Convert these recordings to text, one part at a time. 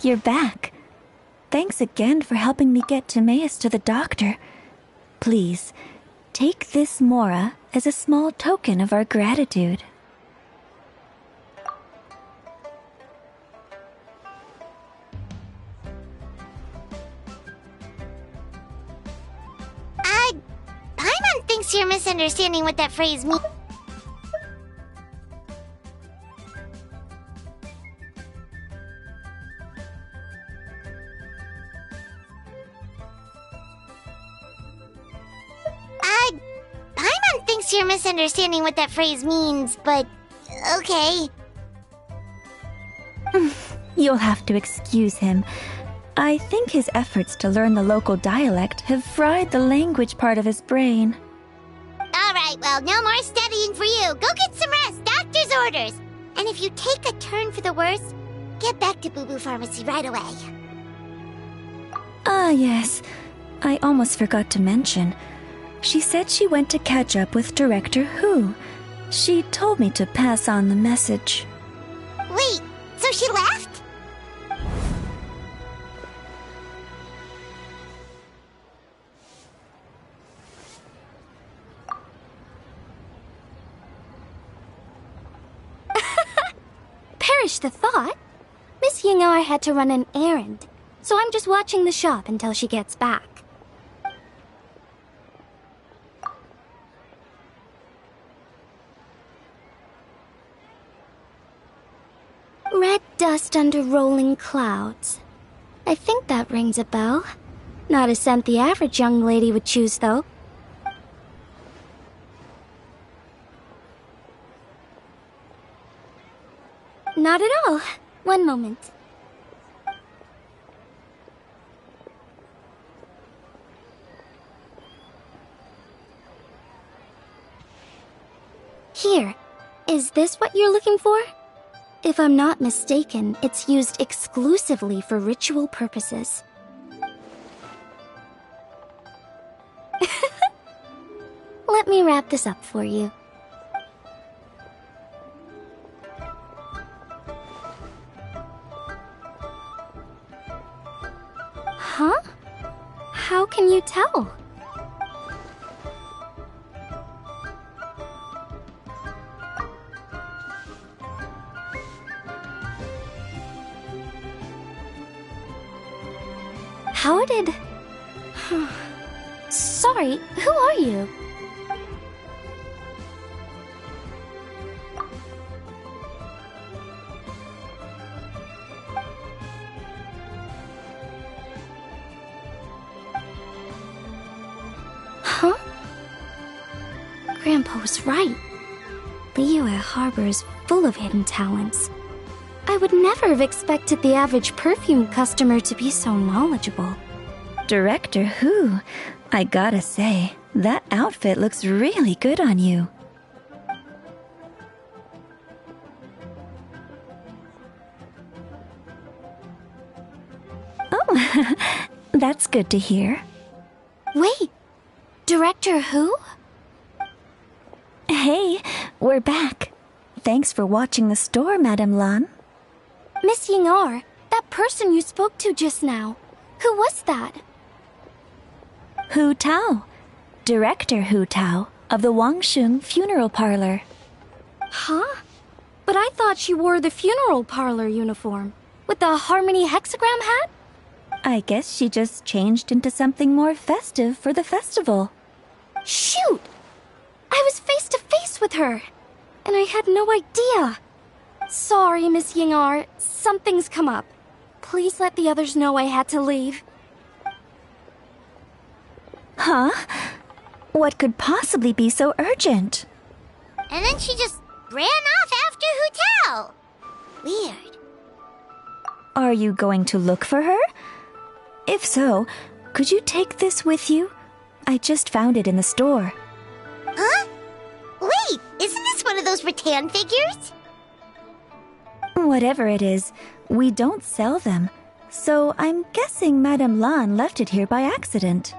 You're back. Thanks again for helping me get Timaeus to the doctor. Please, take this Mora as a small token of our gratitude. Paimon thinks you're misunderstanding what that phrase means. You're misunderstanding what that phrase means, but okay. You'll have to excuse him. I think his efforts to learn the local dialect have fried the language part of his brain. Alright, well, no more studying for you. Go get some rest, doctor's orders. And if you take a turn for the worse, get back to Boo Boo Pharmacy right away. Ah, yes. I almost forgot to mention. She said she went to catch up with Director Who. She told me to pass on the message. Wait, so she left? Perish the thought. Miss Ying'ar had to run an errand, so I'm just watching the shop until she gets back. Red dust under rolling clouds. I think that rings a bell. Not a scent the average young lady would choose, though. Not at all. One moment. Here. Is this what you're looking for? If I'm not mistaken, it's used exclusively for ritual purposes. Let me wrap this up for you. Huh? How can you tell? How did... Sorry, who are you? Huh? Grandpa was right. Liyue Harbor is full of hidden talents. I would never have expected the average perfume customer to be so knowledgeable. Director Who? I gotta say, that outfit looks really good on you. Oh, that's good to hear. Wait, Director Who? Hey, we're back. Thanks for watching the store, Madame Lan. Miss Ying'ar, that person you spoke to just now, who was that? Hu Tao. Director Hu Tao, of the Wangsheng Funeral Parlor. Huh? But I thought she wore the funeral parlor uniform, with the Harmony hexagram hat? I guess she just changed into something more festive for the festival. Shoot! I was face to face with her, and I had no idea. Sorry, Miss Yingar, something's come up. Please let the others know I had to leave. Huh? What could possibly be so urgent? And then she just ran off after Hu Tao. Weird. Are you going to look for her? If so, could you take this with you? I just found it in the store. Huh? Wait, isn't this one of those rattan figures? Whatever it is, we don't sell them. So I'm guessing Madame Lan left it here by accident.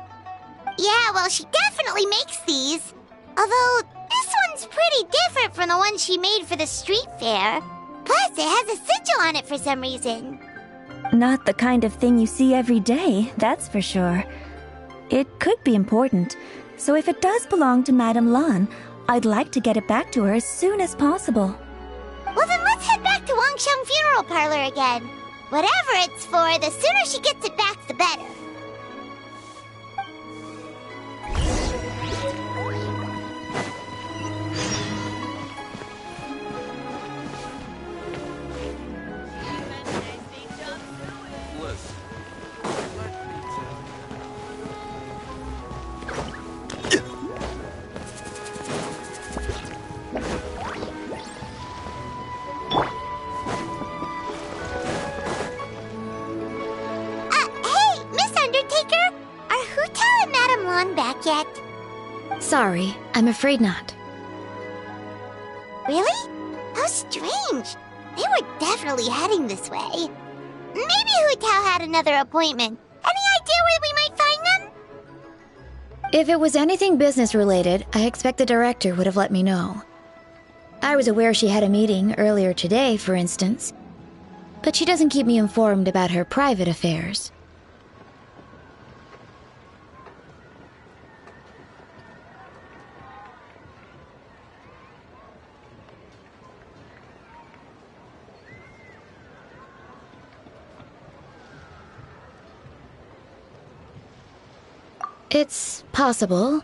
Yeah, well, she definitely makes these. Although, this one's pretty different from the one she made for the street fair. Plus, it has a sigil on it for some reason. Not the kind of thing you see every day, that's for sure. It could be important, so if it does belong to Madame Lan, I'd like to get it back to her as soon as possible. Well, then let's head back to Wangsheng Funeral Parlor again. Whatever it's for, the sooner she gets it back, the better. Back yet? Sorry, I'm afraid not. Really? How strange. They were definitely heading this way. Maybe Hu Tao had another appointment. Any idea where we might find them? If it was anything business related, I expect the director would have let me know. I was aware she had a meeting earlier today, for instance. But she doesn't keep me informed about her private affairs. It's possible.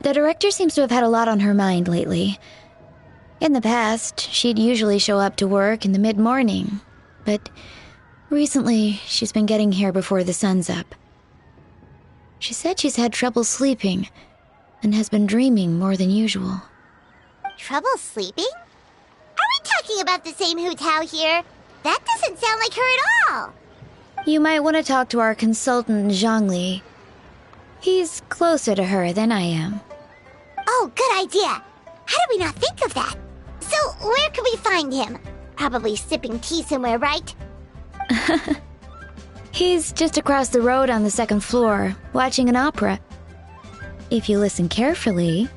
The director seems to have had a lot on her mind lately. In the past, she'd usually show up to work in the mid-morning, but recently she's been getting here before the sun's up. She said she's had trouble sleeping and has been dreaming more than usual. Trouble sleeping? Are we talking about the same Hu Tao here? That doesn't sound like her at all. You might want to talk to our consultant, Zhongli. He's closer to her than I am. Oh, good idea. How did we not think of that? So, where could we find him? Probably sipping tea somewhere, right? He's just across the road on the second floor, watching an opera. If you listen carefully,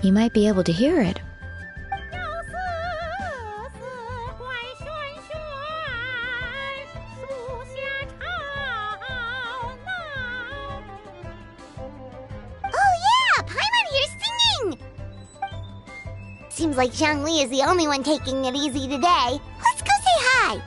you might be able to hear it. Seems like Zhongli is the only one taking it easy today. Let's go say hi.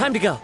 Time to go.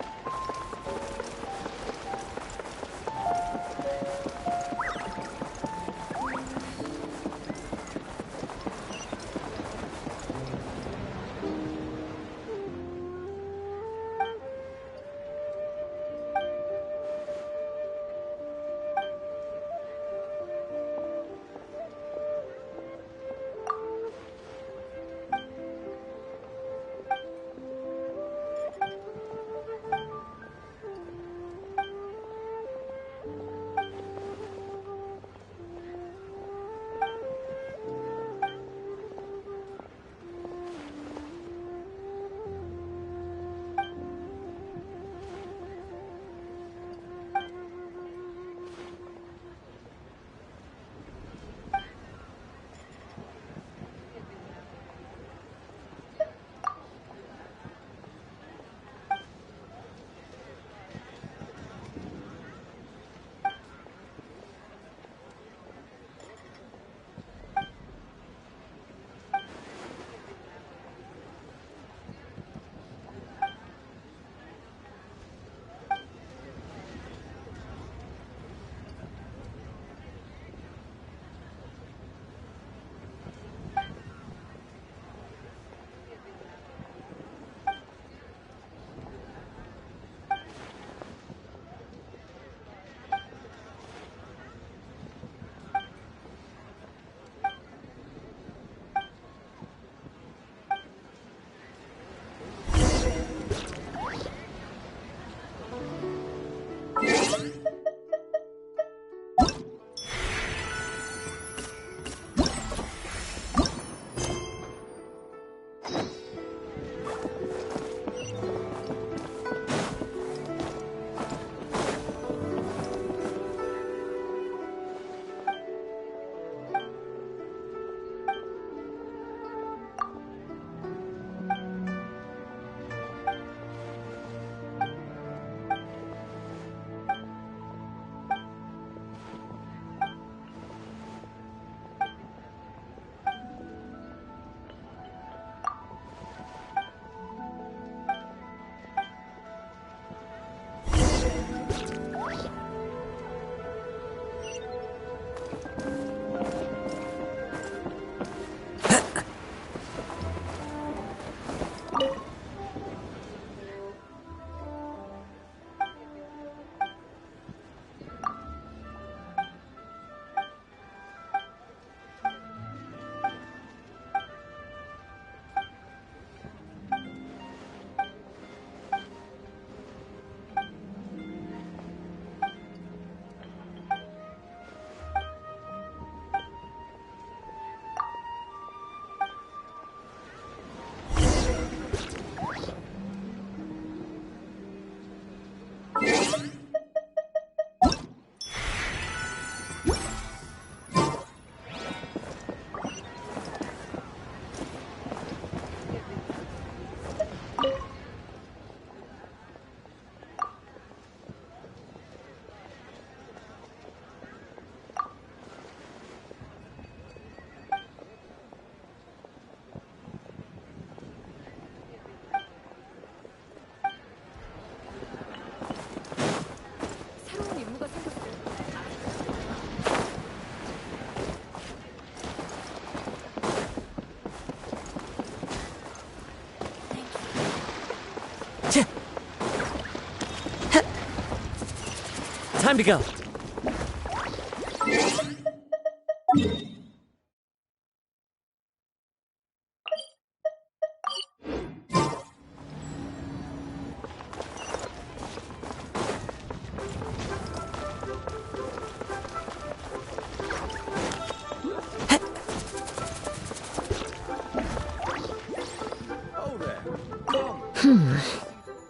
Time to go.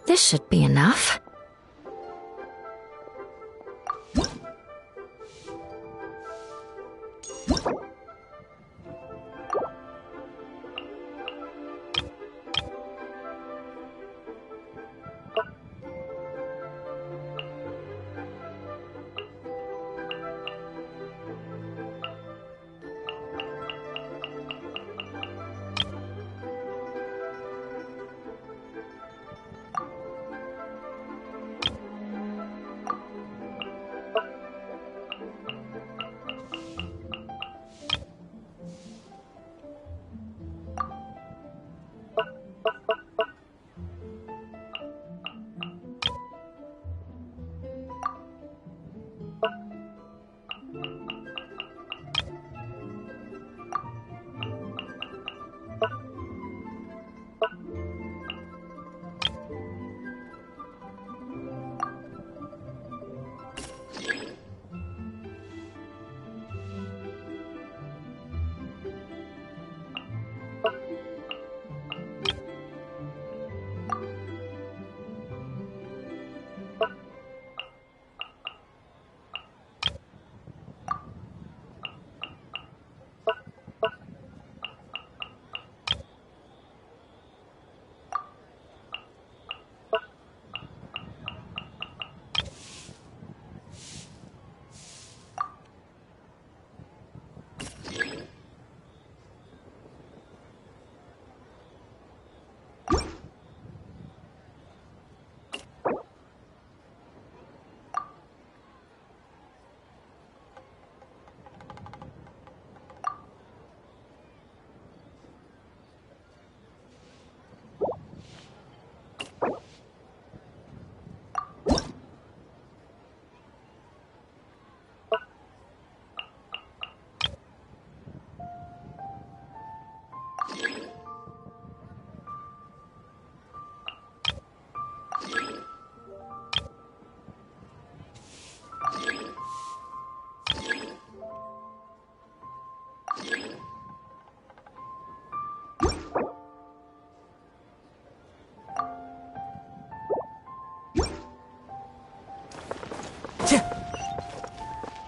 This should be enough.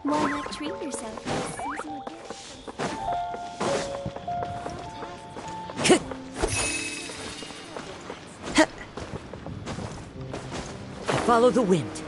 Why not treat yourself to a seasonal gift? Follow the wind.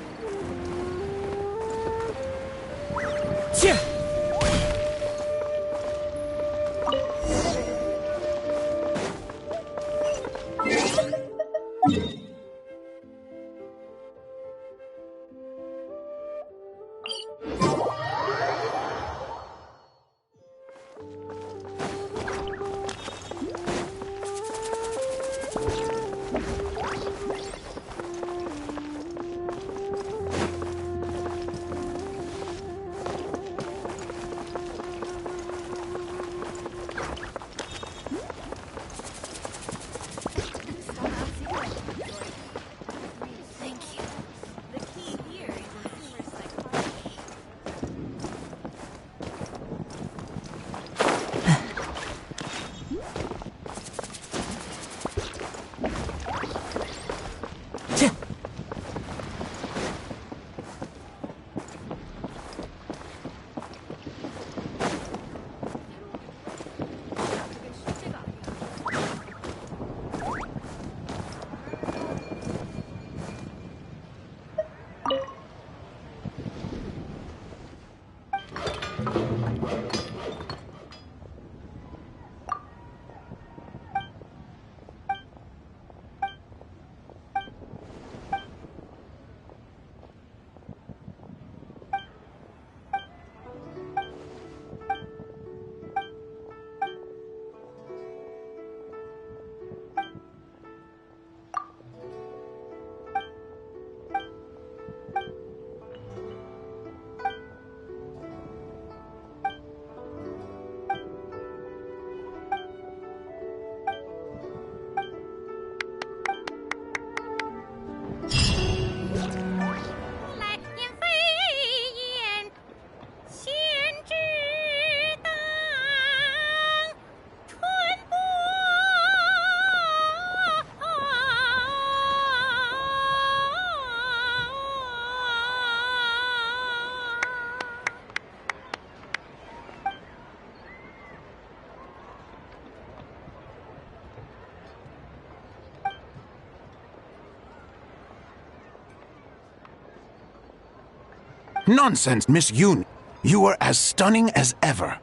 Nonsense, Miss Yoon. You are as stunning as ever.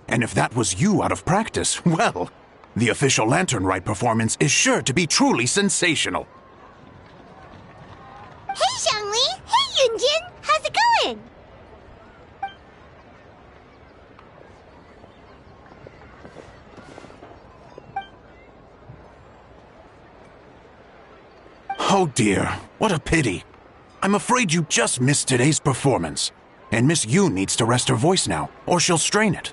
And if that was you out of practice, well, the official Lantern Rite performance is sure to be truly sensational. Hey, Zhongli! Hey, Yunjin! How's it going? Oh dear, what a pity. I'm afraid you just missed today's performance. And Miss Yoon needs to rest her voice now, or she'll strain it.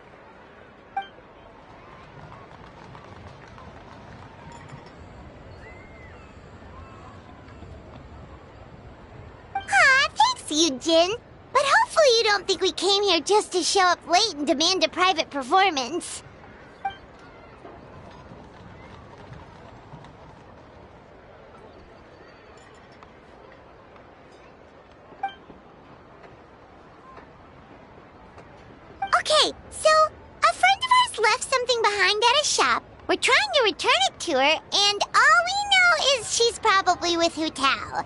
Aw, thanks, Yunjin. But hopefully you don't think we came here just to show up late and demand a private performance. Okay, so a friend of ours left something behind at a shop. We're trying to return it to her, and all we know is she's probably with Hu Tao.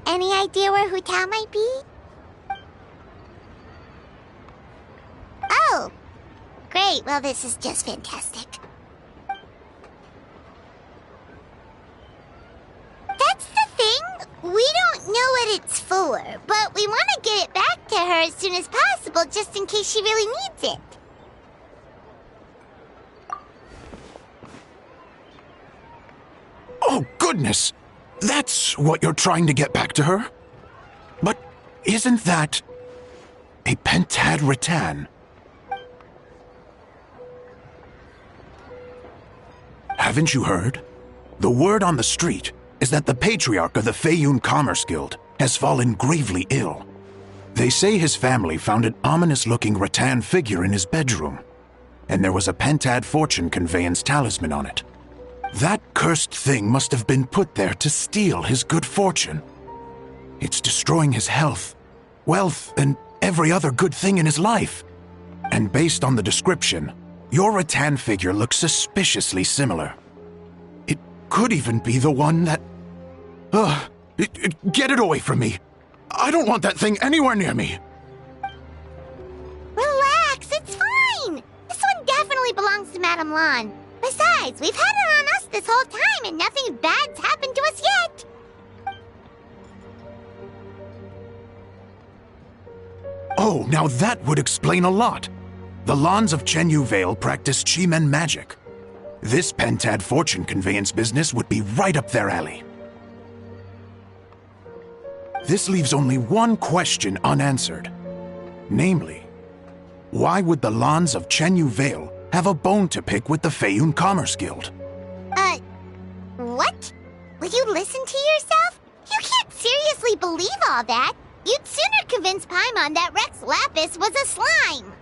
Any idea where Hu Tao might be? Oh, great. Well, this is just fantastic. That's the thing. We don't know what it's for, but we want to get it back to her as soon as possible just in case she really needs it. Oh, goodness! That's what you're trying to get back to her? But isn't that a pentad rattan? Haven't you heard? The word on the street is that the patriarch of the Feiyun Commerce Guild has fallen gravely ill. They say his family found an ominous-looking rattan figure in his bedroom, and there was a pentad fortune conveyance talisman on it. That cursed thing must have been put there to steal his good fortune. It's destroying his health, wealth, and every other good thing in his life. And based on the description, your rattan figure looks suspiciously similar. It could even be the one that... Get it away from me! I don't want that thing anywhere near me! Relax, it's fine. This one definitely belongs to Madame Lan. Besides, we've had it on us this whole time and nothing bad's happened to us yet. Oh, now that would explain a lot. The Lans of Chenyu Vale practice Chi-Men magic. This pentad fortune conveyance business would be right up their alley. This leaves only one question unanswered. Namely, why would the Lans of Chenyu Vale have a bone to pick with the Feiyun Commerce Guild? What? Will you listen to yourself? You can't seriously believe all that. You'd sooner convince Paimon that Rex Lapis was a slime.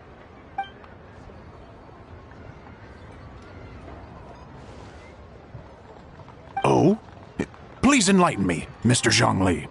Oh? Please enlighten me, Mr. Zhongli.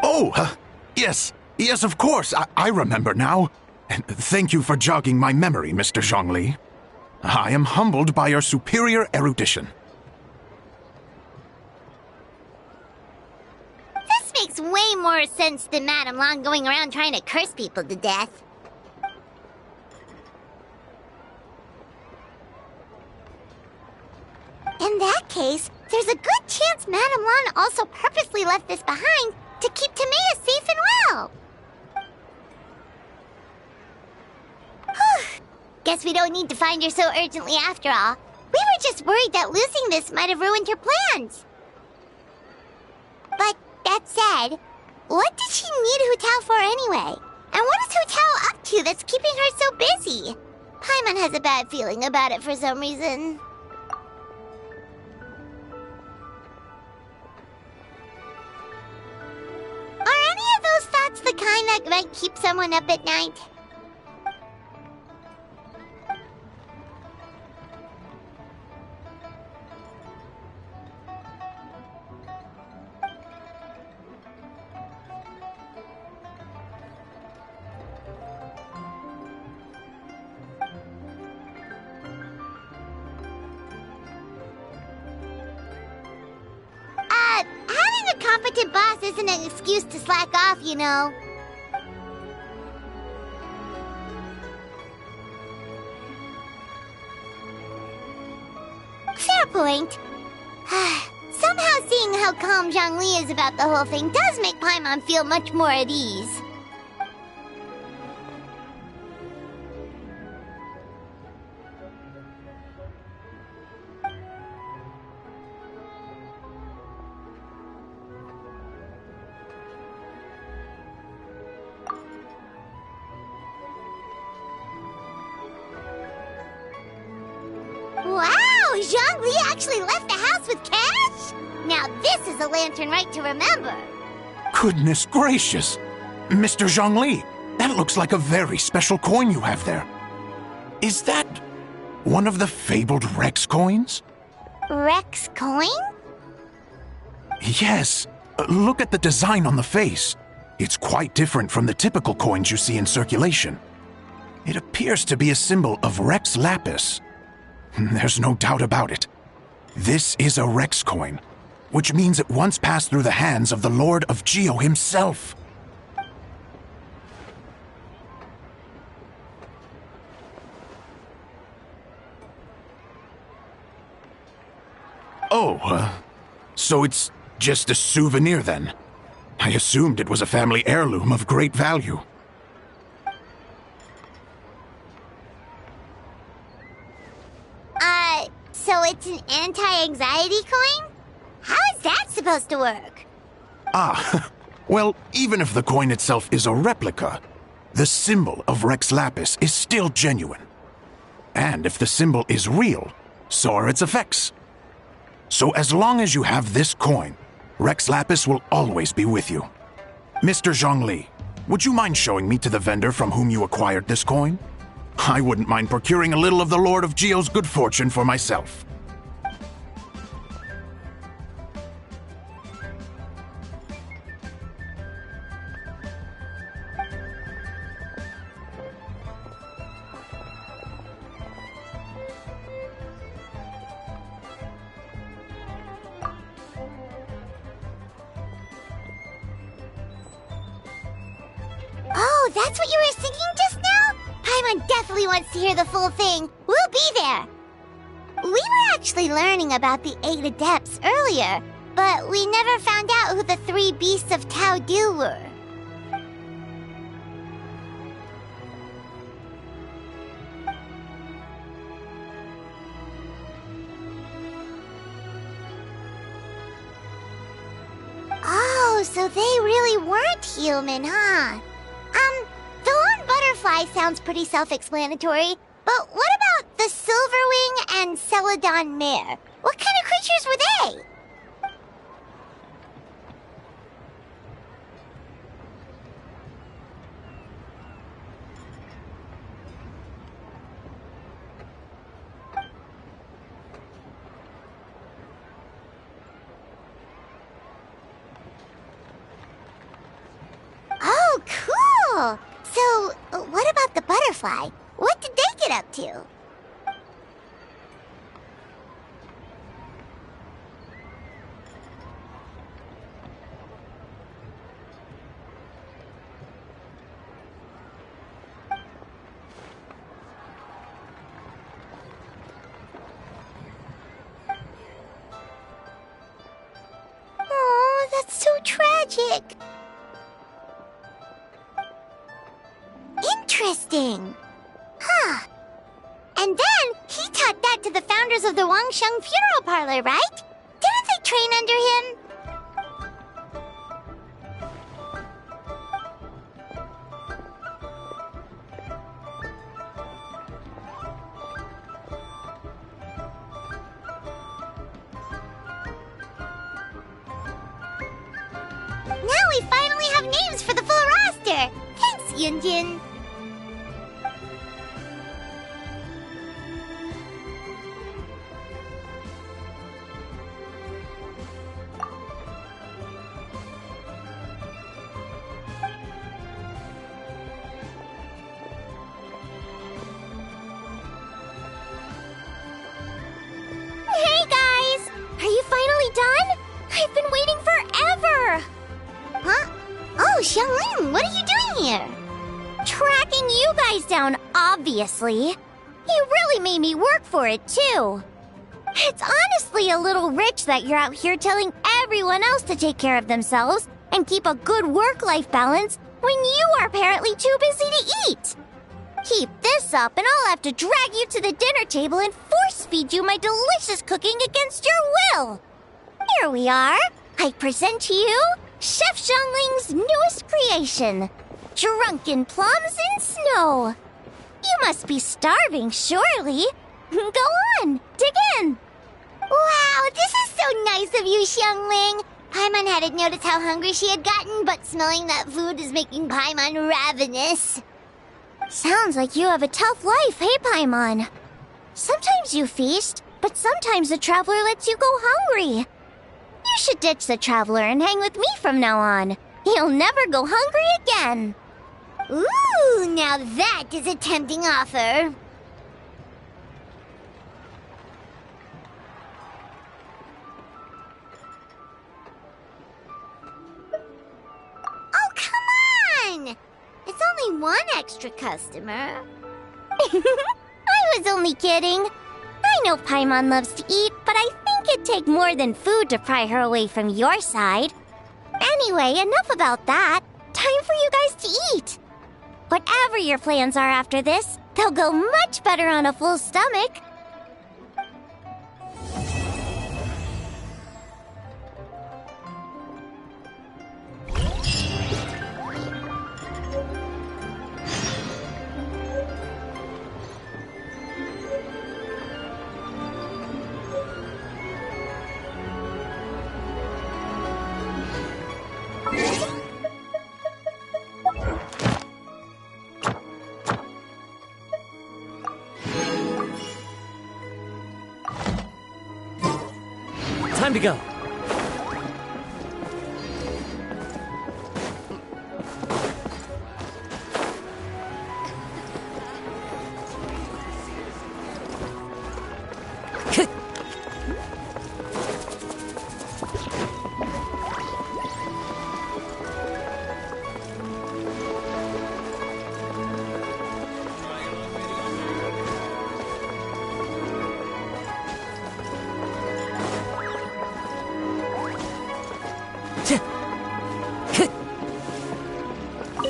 Oh, yes, of course. I remember now. And thank you for jogging my memory, Mr. Zhongli. I am humbled by your superior erudition. This makes way more sense than Madame Lan going around trying to curse people to death. In that case, there's a good chance Madame Lan also purposely left this behind to keep Tamea safe and well. Whew. Guess we don't need to find her so urgently after all. We were just worried that losing this might have ruined her plans. But that said, what did she need Hu Tao for anyway? And what is Hu Tao up to that's keeping her so busy? Paimon has a bad feeling about it for some reason. that might keep someone up at night? Having a competent boss isn't an excuse to slack off, you know. Fair point. Somehow seeing how calm Zhongli is about the whole thing does make Paimon feel much more at ease. Wow! Zhongli actually left the house with cash? Now this is a lantern right to remember. Goodness gracious! Mr. Zhongli, that looks like a very special coin you have there. Is that one of the fabled Rex coins? Rex coin? Yes. Look at the design on the face. It's quite different from the typical coins you see in circulation. It appears to be a symbol of Rex Lapis. There's no doubt about it. This is a Rex coin, which means it once passed through the hands of the Lord of Geo himself. Oh, so it's just a souvenir then? I assumed it was a family heirloom of great value. So it's an anti-anxiety coin? How is that supposed to work? Well, even if the coin itself is a replica, the symbol of Rex Lapis is still genuine. And if the symbol is real, so are its effects. So as long as you have this coin, Rex Lapis will always be with you. Mr. Zhongli, would you mind showing me to the vendor from whom you acquired this coin? I wouldn't mind procuring a little of the Lord of Geo's good fortune for myself. Oh, that's what you were singing just now? Paimon definitely wants to hear the full thing. We'll be there. We were actually learning about the 8 Adepts earlier, but we never found out who the 3 Beasts of Tao Du were. Oh, so they really weren't human, huh? The lone butterfly sounds pretty self-explanatory, but what about the Silverwing and Celadon mare? What kind of creatures were they? Oh, cool! So, what about the butterfly? What did they get up to? Oh, that's so tragic. Interesting. Huh. And then, he taught that to the founders of the Wangsheng Funeral Parlor, right? Didn't they train under him? Now we finally have names for the full roster! after. Thanks, Yunjin. Hey guys! Are you finally done? I've been waiting forever! Huh? Oh, Xiangling, what are you doing here? Tracking you guys down, obviously. You really made me work for it, too. It's honestly a little rich that you're out here telling everyone else to take care of themselves and keep a good work-life balance when you are apparently too busy to eat. Keep this up and I'll have to drag you to the dinner table and force-feed you my delicious cooking against your will. Here we are. I present to you Chef Xiangling's newest creation, Drunken Plums in Snow. You must be starving, surely. Go on, dig in. Wow, this is so nice of you, Xiangling. Paimon hadn't noticed how hungry she had gotten, but smelling that food is making Paimon ravenous. Sounds like you have a tough life, hey, Paimon? Sometimes you feast, but sometimes the traveler lets you go hungry. You should ditch the traveler and hang with me from now on. You'll never go hungry again. Ooh, now that is a tempting offer. Oh, come on! It's only one extra customer. I was only kidding. I know Paimon loves to eat, but I think it'd take more than food to pry her away from your side. Anyway, enough about that. Time for you guys to eat. Whatever your plans are after this, they'll go much better on a full stomach. Time to go.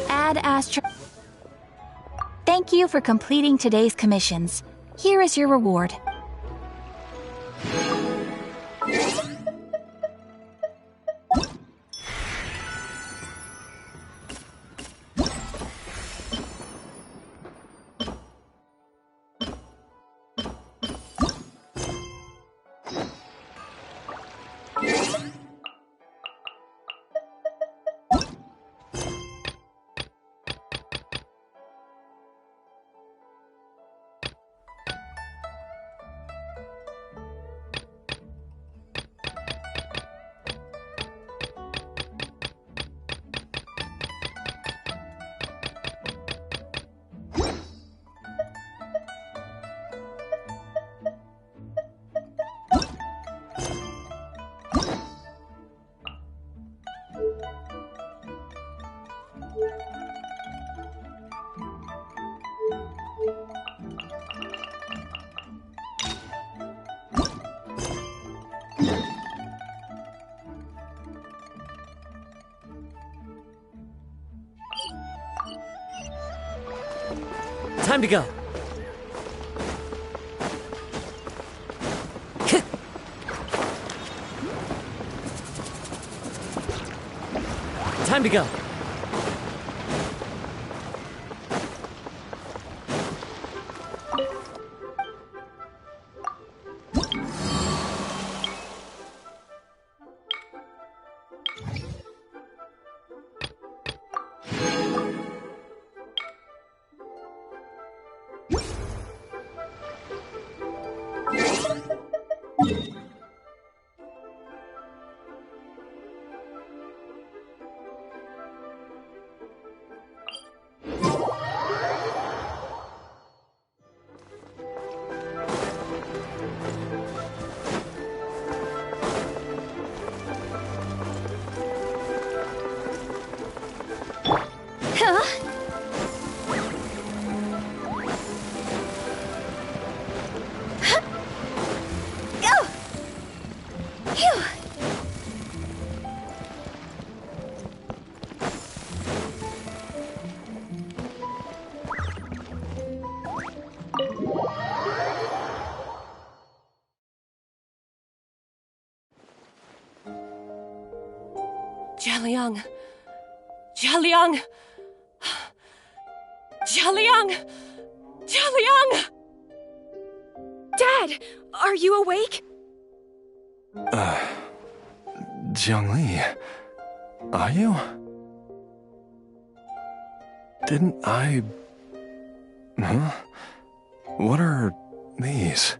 Ad Astra. Thank you for completing today's commissions. Here is your reward. Time to go. Time to go. Jialiang! Jialiang! Jialiang! Jialiang! Dad, are you awake? Jiangli, are you? Didn't I... Huh? What are these?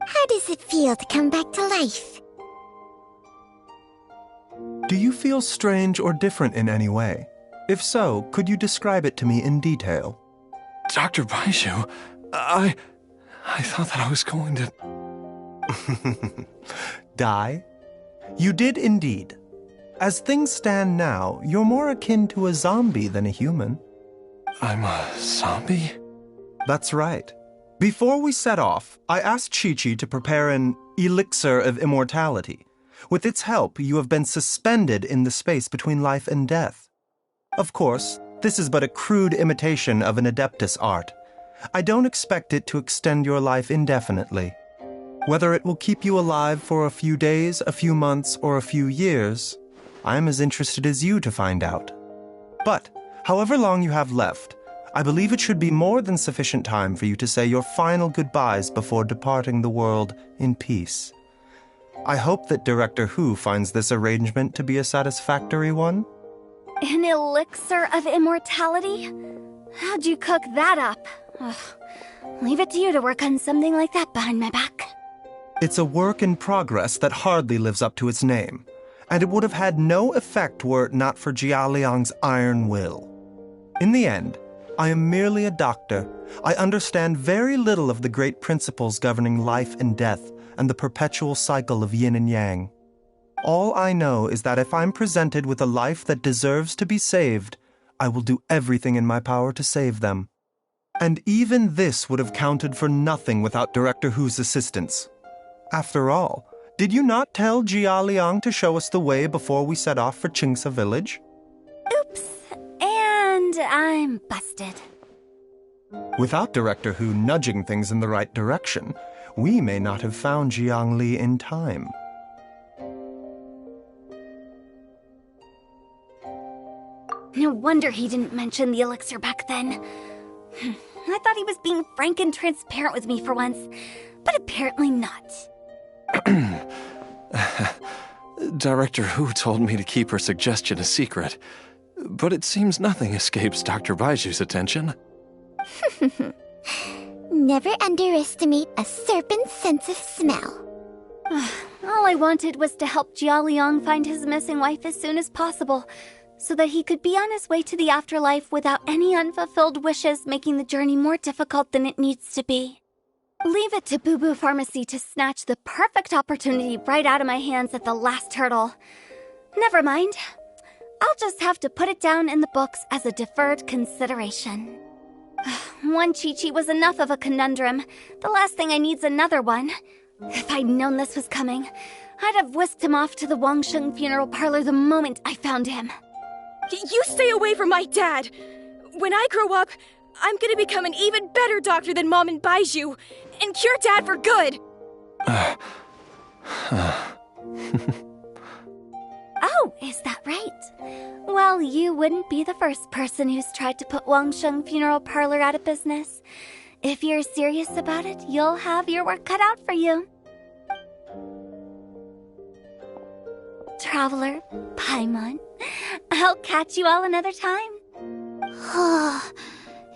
How does it feel to come back to life? Do you feel strange or different in any way? If so, could you describe it to me in detail? Dr. Baishu, I thought that I was going to... Die? You did indeed. As things stand now, you're more akin to a zombie than a human. I'm a zombie? That's right. Before we set off, I asked Chi-Chi to prepare an elixir of immortality. With its help, you have been suspended in the space between life and death. Of course, this is but a crude imitation of an Adeptus art. I don't expect it to extend your life indefinitely. Whether it will keep you alive for a few days, a few months, or a few years, I'm as interested as you to find out. But, however long you have left, I believe it should be more than sufficient time for you to say your final goodbyes before departing the world in peace. I hope that Director Hu finds this arrangement to be a satisfactory one. An elixir of immortality? How'd you cook that up? Ugh. Leave it to you to work on something like that behind my back. It's a work in progress that hardly lives up to its name, and it would have had no effect were it not for Jialiang's iron will. In the end, I am merely a doctor. I understand very little of the great principles governing life and death and the perpetual cycle of yin and yang. All I know is that if I'm presented with a life that deserves to be saved, I will do everything in my power to save them. And even this would have counted for nothing without Director Hu's assistance. After all, did you not tell Jia Liang to show us the way before we set off for Qingsa village? Oops, and I'm busted. Without Director Hu nudging things in the right direction, we may not have found Jiangli in time. No wonder he didn't mention the elixir back then. I thought he was being frank and transparent with me for once, but apparently not. Director Hu told me to keep her suggestion a secret, but it seems nothing escapes Dr. Baishu's attention. Never underestimate a serpent's sense of smell. All I wanted was to help Jialiang find his missing wife as soon as possible, so that he could be on his way to the afterlife without any unfulfilled wishes making the journey more difficult than it needs to be. Leave it to Boo Boo Pharmacy to snatch the perfect opportunity right out of my hands at the last hurdle. Never mind. I'll just have to put it down in the books as a deferred consideration. One Chi-Chi was enough of a conundrum. The last thing I need's another one. If I'd known this was coming, I'd have whisked him off to the Wangsheng funeral parlor the moment I found him. You stay away from my dad! When I grow up, I'm gonna become an even better doctor than Mom and Baiju, and cure Dad for good! Oh, is that right? Well, you wouldn't be the first person who's tried to put Wangsheng Funeral Parlor out of business. If you're serious about it, you'll have your work cut out for you. Traveler, Paimon, I'll catch you all another time.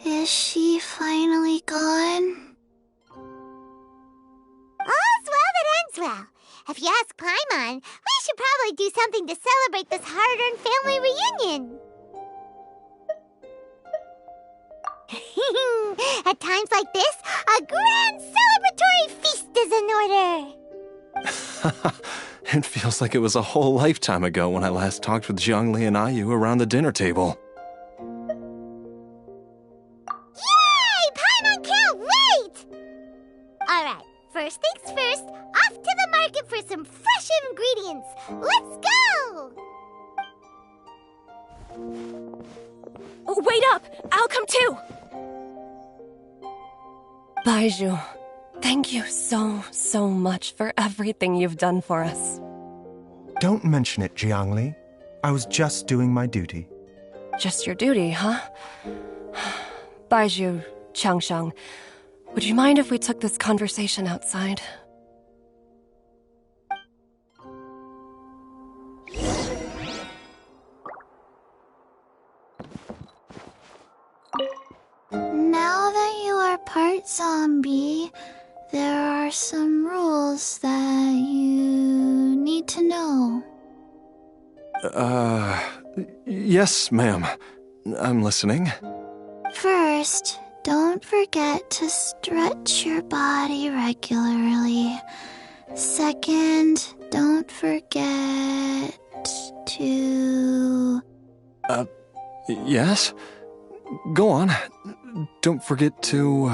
Is she finally gone? All's well that ends well. If you ask Paimon, we should probably do something to celebrate this hard-earned family reunion. At times like this, a grand celebratory feast is in order. It feels like it was a whole lifetime ago when I last talked with Zhongli and Ayu around the dinner table. Yay! Paimon can't wait! Alright, first things first, off to the market for some fresh ingredients. friends! Let's go! Wait up! I'll come too! Baizhu, thank you so much for everything you've done for us. Don't mention it, Jiangli. I was just doing my duty. Just your duty, huh? Baizhu, Changsheng, would you mind if we took this conversation outside? Now that you are part zombie, there are some rules that you need to know. Yes, ma'am. I'm listening. First, don't forget to stretch your body regularly. Second, don't forget to... Yes? Go on. Don't forget to...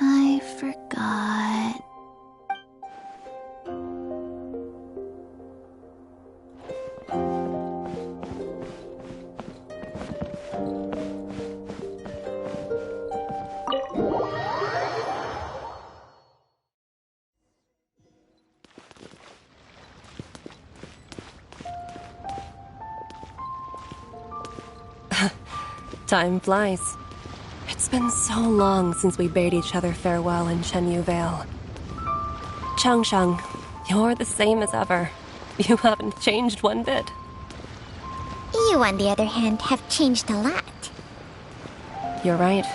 I forgot. Time flies. It's been so long since we bade each other farewell in Chenyu Vale. Changsheng, you're the same as ever. You haven't changed one bit. You, on the other hand, have changed a lot. You're right.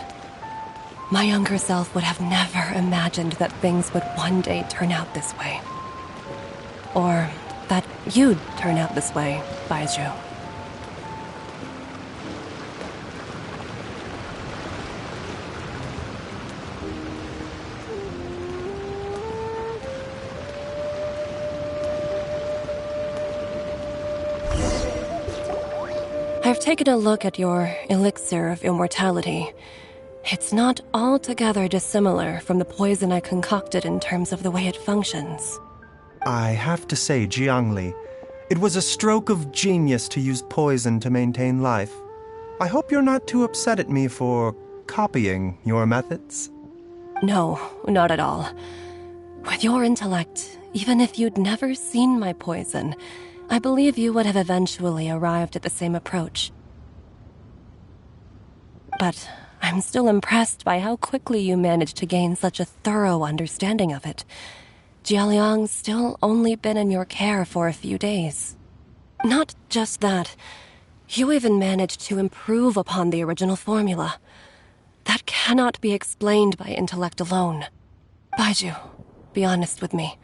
My younger self would have never imagined that things would one day turn out this way. Or that you'd turn out this way, Baizhu. I've taken a look at your elixir of immortality. It's not altogether dissimilar from the poison I concocted in terms of the way it functions. I have to say, Jiangli, it was a stroke of genius to use poison to maintain life. I hope you're not too upset at me for copying your methods. No, not at all. With your intellect, even if you'd never seen my poison, I believe you would have eventually arrived at the same approach. But I'm still impressed by how quickly you managed to gain such a thorough understanding of it. Jialiang's still only been in your care for a few days. Not just that, you even managed to improve upon the original formula. That cannot be explained by intellect alone. Baizhu, be honest with me.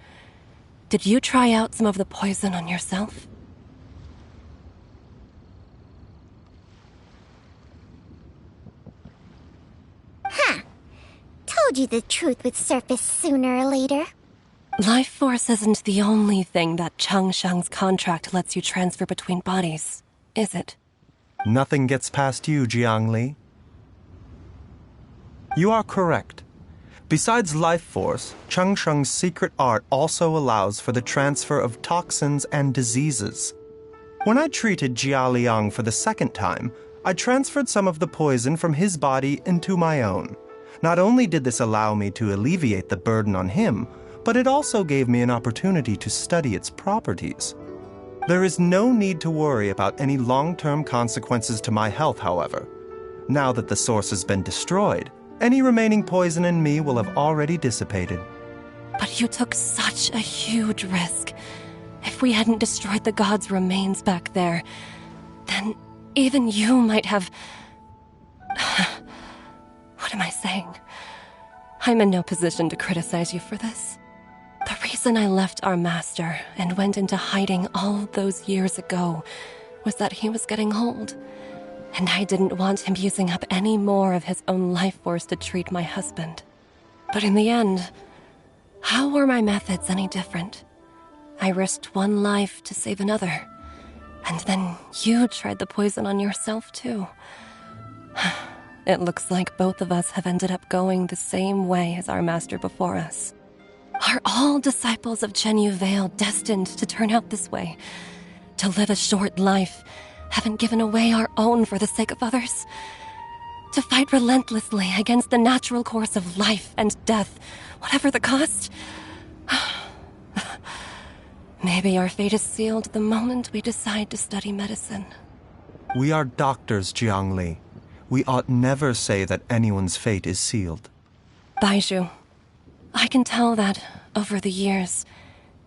Did you try out some of the poison on yourself? Huh. Told you the truth would surface sooner or later. Life force isn't the only thing that Changsheng's contract lets you transfer between bodies, is it? Nothing gets past you, Jiangli. You are correct. Besides life force, Changsheng's secret art also allows for the transfer of toxins and diseases. When I treated Jia Liang for the second time, I transferred some of the poison from his body into my own. Not only did this allow me to alleviate the burden on him, but it also gave me an opportunity to study its properties. There is no need to worry about any long-term consequences to my health, however. Now that the source has been destroyed, any remaining poison in me will have already dissipated. But you took such a huge risk. If we hadn't destroyed the god's remains back there, then even you might have... What am I saying? I'm in no position to criticize you for this. The reason I left our master and went into hiding all those years ago was that he was getting old. And I didn't want him using up any more of his own life force to treat my husband. But in the end, how were my methods any different? I risked one life to save another. And then you tried the poison on yourself, too. It looks like both of us have ended up going the same way as our master before us. Are all disciples of Genshin Vale destined to turn out this way? To live a short life, having given away our own for the sake of others? To fight relentlessly against the natural course of life and death, whatever the cost? Maybe our fate is sealed the moment we decide to study medicine. We are doctors, Jiangli. We ought never say that anyone's fate is sealed. Baizhu, I can tell that, over the years,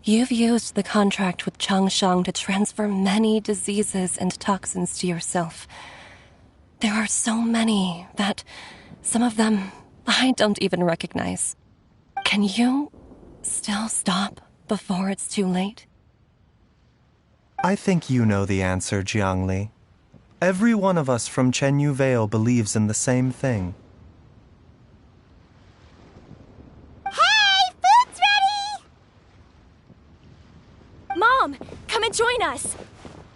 you've used the contract with Changshang to transfer many diseases and toxins to yourself. There are so many that, some of them, I don't even recognize. Can you still stop before it's too late? I think you know the answer, Jiangli. Every one of us from Chenyu Vale believes in the same thing. Hey, food's ready! Mom, come and join us.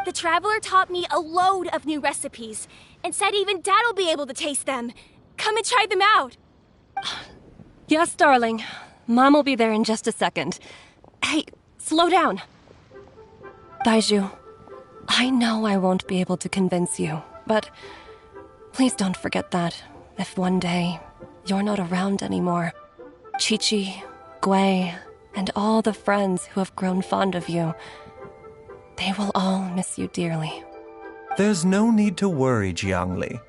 The Traveler taught me a load of new recipes and said even Dad'll be able to taste them. Come and try them out. Yes, darling. Mom will be there in just a second. Hey, slow down. Baizhu, I know I won't be able to convince you, but please don't forget that if one day you're not around anymore, Chi-Chi, Gui, and all the friends who have grown fond of you, they will all miss you dearly. There's no need to worry, Jiangli.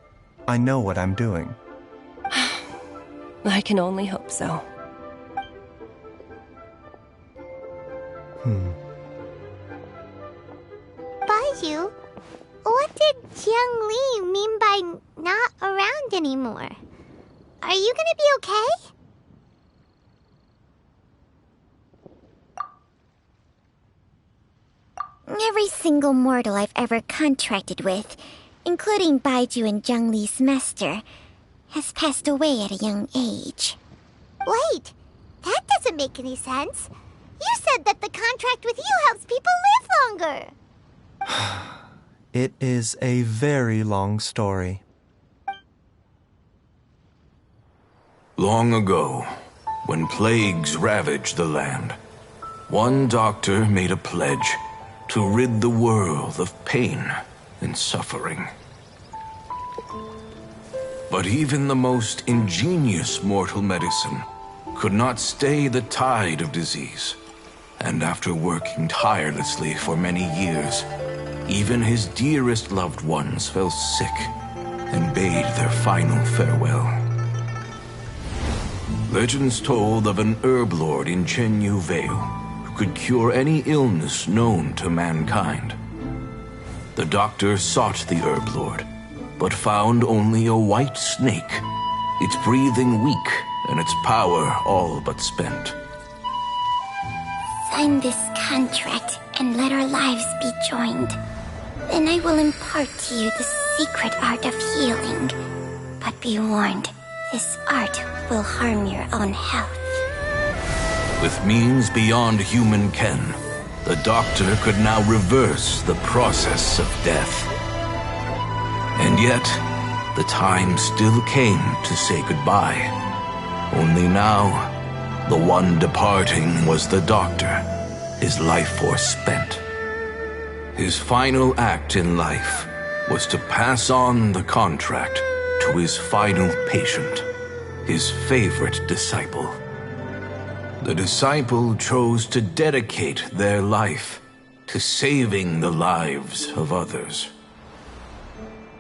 I know what I'm doing. I can only hope so. Baizhu, what did Jiang Li mean by not around anymore? Are you gonna be okay? Every single mortal I've ever contracted with, including Baizhu and Jiang Li's master, has passed away at a young age. Wait, that doesn't make any sense. You said that the contract with you helps people live longer. It is a very long story. Long ago, when plagues ravaged the land, one doctor made a pledge to rid the world of pain and suffering. But even the most ingenious mortal medicine could not stay the tide of disease. And after working tirelessly for many years, even his dearest loved ones fell sick and bade their final farewell. Legends told of an herb lord in Chenyu Vale who could cure any illness known to mankind. The doctor sought the herb lord, but found only a white snake, its breathing weak and its power all but spent. Sign this contract and let our lives be joined. Then I will impart to you the secret art of healing. But be warned, this art will harm your own health. With means beyond human ken, the doctor could now reverse the process of death. And yet, the time still came to say goodbye. Only now, the one departing was the doctor, his life force spent. His final act in life was to pass on the contract to his final patient, his favorite disciple. The disciple chose to dedicate their life to saving the lives of others.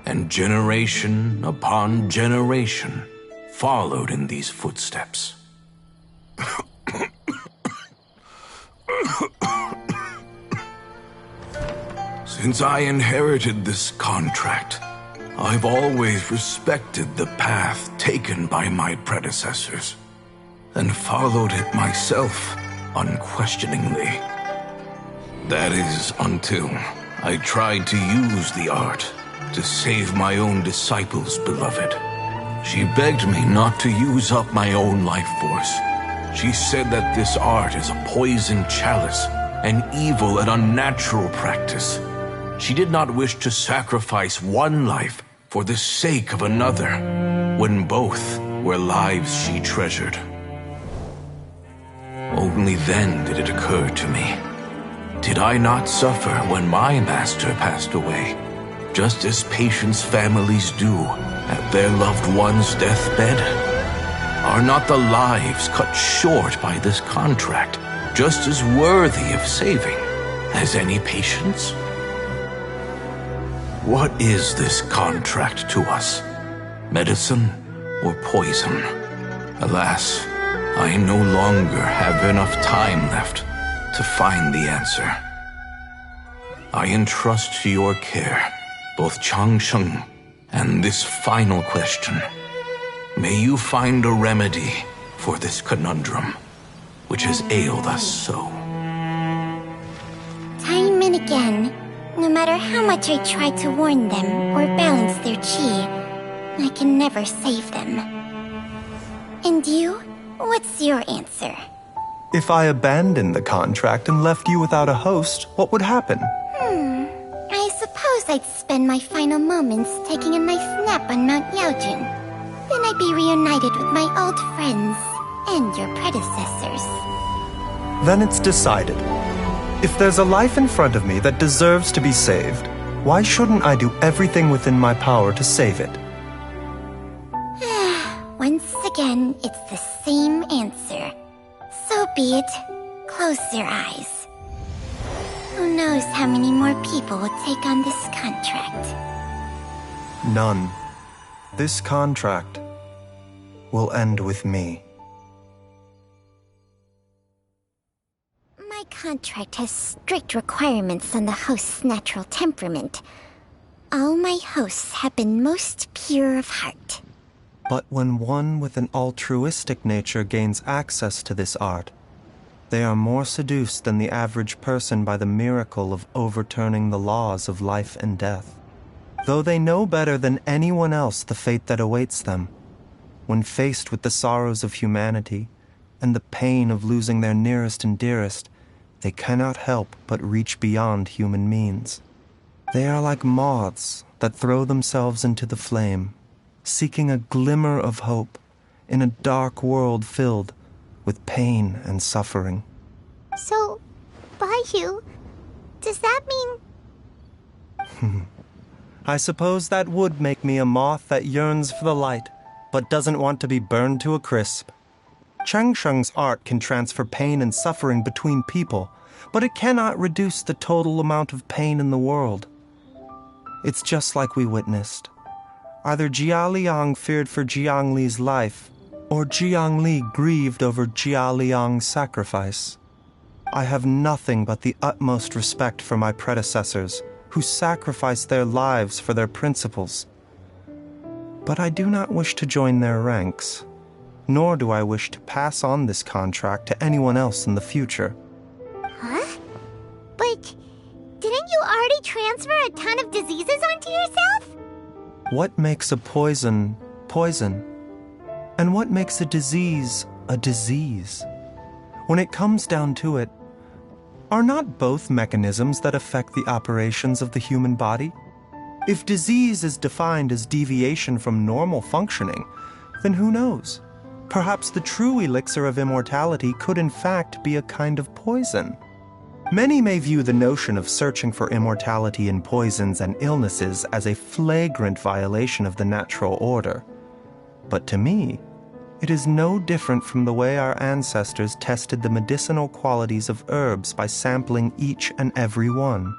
And generation upon generation followed in these footsteps. Since I inherited this contract, I've always respected the path taken by my predecessors, and followed it myself unquestioningly. That is until I tried to use the art to save my own disciple's beloved. She begged me not to use up my own life force. She said that this art is a poisoned chalice, an evil and unnatural practice. She did not wish to sacrifice one life for the sake of another, when both were lives she treasured. Only then did it occur to me. Did I not suffer when my master passed away, just as patients' families do at their loved one's deathbed? Are not the lives cut short by this contract just as worthy of saving as any patient's? What is this contract to us? Medicine or poison? Alas, I no longer have enough time left to find the answer. I entrust to your care both Changsheng and this final question. May you find a remedy for this conundrum, which has ailed us so. Time and again, no matter how much I try to warn them or balance their chi, I can never save them. And you? What's your answer? If I abandoned the contract and left you without a host, what would happen? I suppose I'd spend my final moments taking a nice nap on Mount Yaojun. Then I'd be reunited with my old friends and your predecessors. Then it's decided. If there's a life in front of me that deserves to be saved, why shouldn't I do everything within my power to save it? Once again, it's the same answer. So be it. Close your eyes. Who knows how many more people will take on this contract? None. This contract will end with me. My contract has strict requirements on the host's natural temperament. All my hosts have been most pure of heart. But when one with an altruistic nature gains access to this art, they are more seduced than the average person by the miracle of overturning the laws of life and death. Though they know better than anyone else the fate that awaits them, when faced with the sorrows of humanity and the pain of losing their nearest and dearest, they cannot help but reach beyond human means. They are like moths that throw themselves into the flame, seeking a glimmer of hope in a dark world filled with pain and suffering. So, Baiju, does that mean... I suppose that would make me a moth that yearns for the light, but doesn't want to be burned to a crisp. Changsheng's art can transfer pain and suffering between people, but it cannot reduce the total amount of pain in the world. It's just like we witnessed. Either Jia Liang feared for Jiang Li's life, or Jiang Li grieved over Jia Liang's sacrifice. I have nothing but the utmost respect for my predecessors, who sacrificed their lives for their principles. But I do not wish to join their ranks, nor do I wish to pass on this contract to anyone else in the future. Huh? But didn't you already transfer a ton of diseases onto yourself? What makes a poison poison? And what makes a disease a disease? When it comes down to it, are not both mechanisms that affect the operations of the human body? If disease is defined as deviation from normal functioning, then who knows? Perhaps the true elixir of immortality could in fact be a kind of poison. Many may view the notion of searching for immortality in poisons and illnesses as a flagrant violation of the natural order. But to me, it is no different from the way our ancestors tested the medicinal qualities of herbs by sampling each and every one.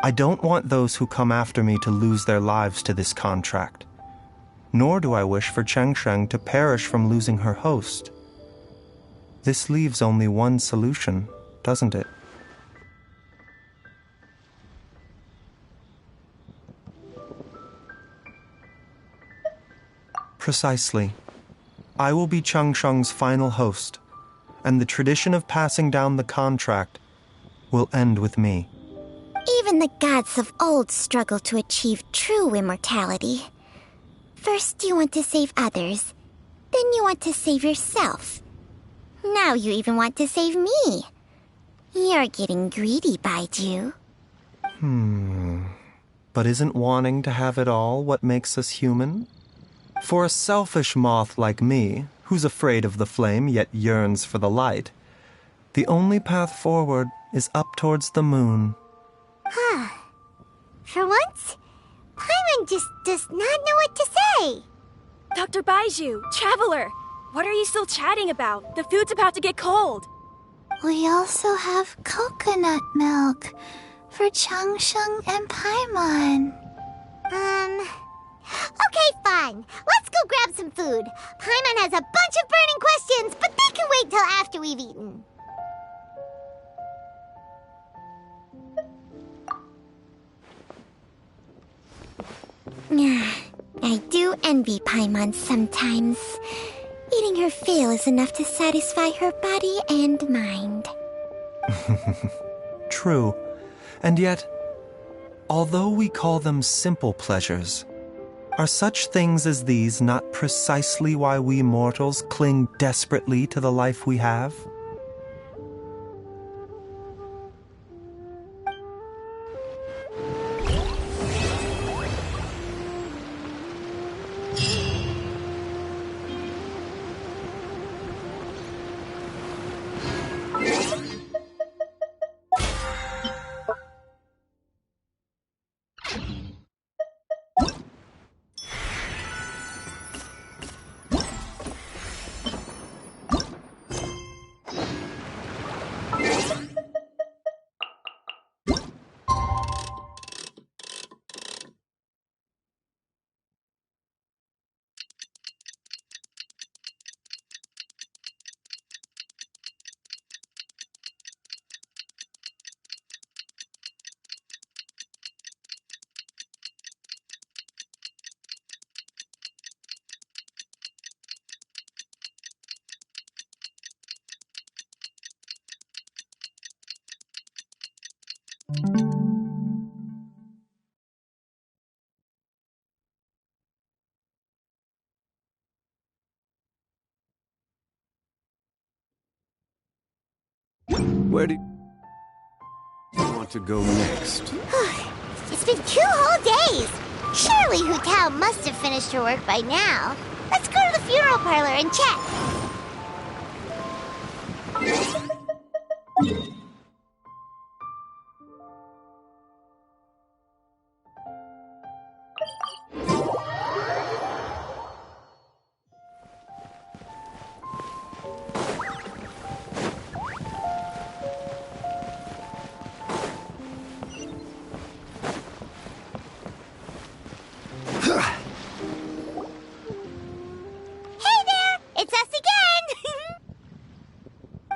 I don't want those who come after me to lose their lives to this contract. Nor do I wish for Changsheng to perish from losing her host. This leaves only one solution, doesn't it? Precisely. I will be Changsheng's final host, and the tradition of passing down the contract will end with me. Even the gods of old struggle to achieve true immortality. First you want to save others, then you want to save yourself. Now you even want to save me. You're getting greedy, Baiju. But isn't wanting to have it all what makes us human? For a selfish moth like me, who's afraid of the flame yet yearns for the light, The only path forward is up towards the moon. Huh. For once, Paimon just does not know what to say. Dr. Baiju, Traveler, what are you still chatting about? The food's about to get cold. We also have coconut milk for Changsheng and Paimon. Okay, fine. Let's go grab some food. Paimon has a bunch of burning questions, but they can wait till after we've eaten. I do envy Paimon sometimes. Eating her fill is enough to satisfy her body and mind. True. And yet, although we call them simple pleasures, are such things as these not precisely why we mortals cling desperately to the life we have? Where do you want to go next? It's been 2 whole days. Surely Hu Tao must have finished her work by now. Let's go to the funeral parlor and check.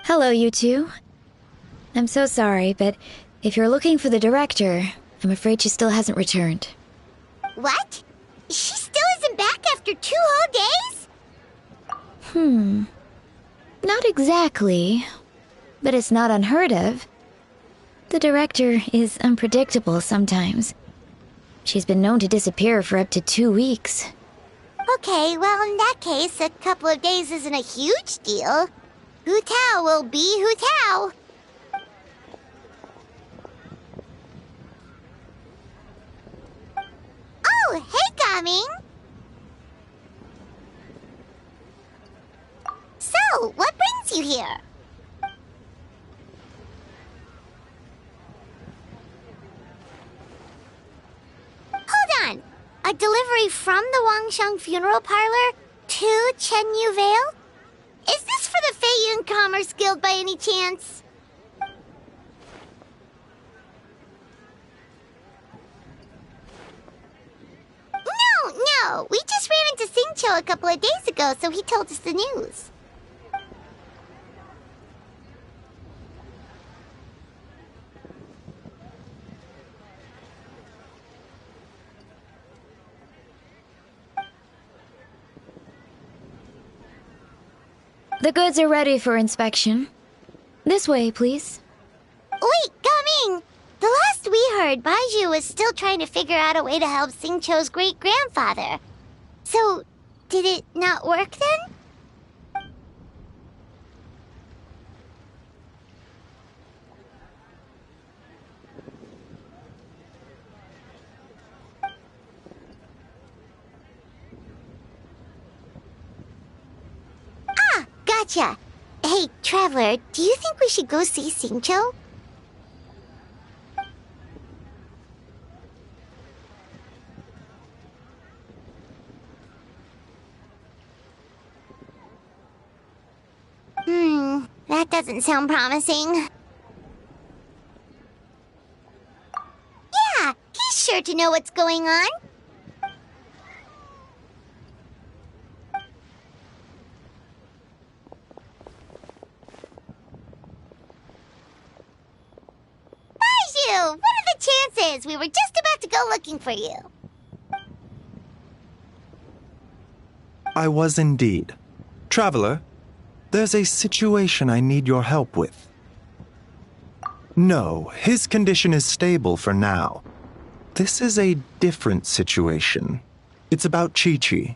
Hello, you two. I'm so sorry, but if you're looking for the director, I'm afraid she still hasn't returned. What? She still isn't back after 2 whole days? Not exactly, but it's not unheard of. The director is unpredictable sometimes. She's been known to disappear for up to 2 weeks. Okay, well, in that case, a couple of days isn't a huge deal. Hu Tao will be Hu Tao. Oh, hey, Gaming. So, what brings you here? Hold on. A delivery from the Wangsheng funeral parlor to Chenyu Vale? Is this for the Feiyun Commerce Guild by any chance? No. We just ran into Singcho a couple of days ago, so he told us the news. The goods are ready for inspection. This way, please. Wait, Gaming! The last we heard, Baiju was still trying to figure out a way to help Singcho's great-grandfather. So, did it not work then? Ah, gotcha. Hey, Traveler, do you think we should go see Xingqiu? That doesn't sound promising. Yeah, he's sure to know what's going on. Baizhu, what are the chances? We were just about to go looking for you. I was indeed. Traveler, there's a situation I need your help with. No, his condition is stable for now. This is a different situation. It's about Chi-Chi.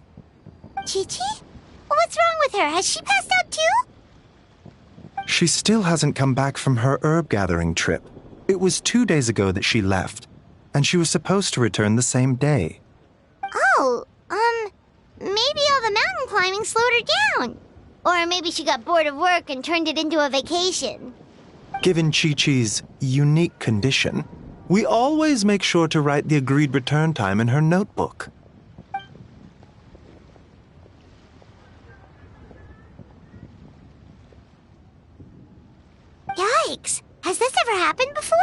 Chi-Chi? What's wrong with her? Has she passed out too? She still hasn't come back from her herb gathering trip. It was 2 days ago that she left, and she was supposed to return the same day. Oh, maybe all the mountain climbing slowed her down. Or maybe she got bored of work and turned it into a vacation. Given Chi-Chi's unique condition, we always make sure to write the agreed return time in her notebook. Yikes! Has this ever happened before?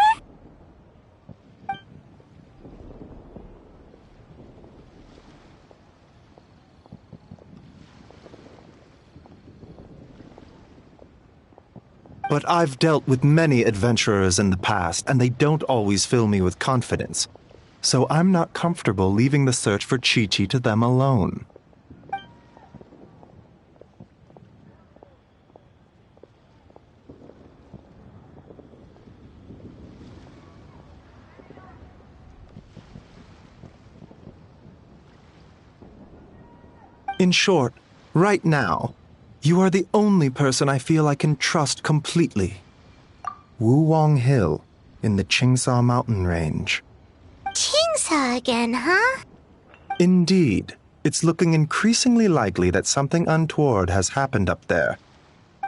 But I've dealt with many adventurers in the past, and they don't always fill me with confidence. So I'm not comfortable leaving the search for Chi-Chi to them alone. In short, right now, you are the only person I feel I can trust completely. Wuwang Hill, in the Qingsa mountain range. Qingsa again, huh? Indeed. It's looking increasingly likely that something untoward has happened up there.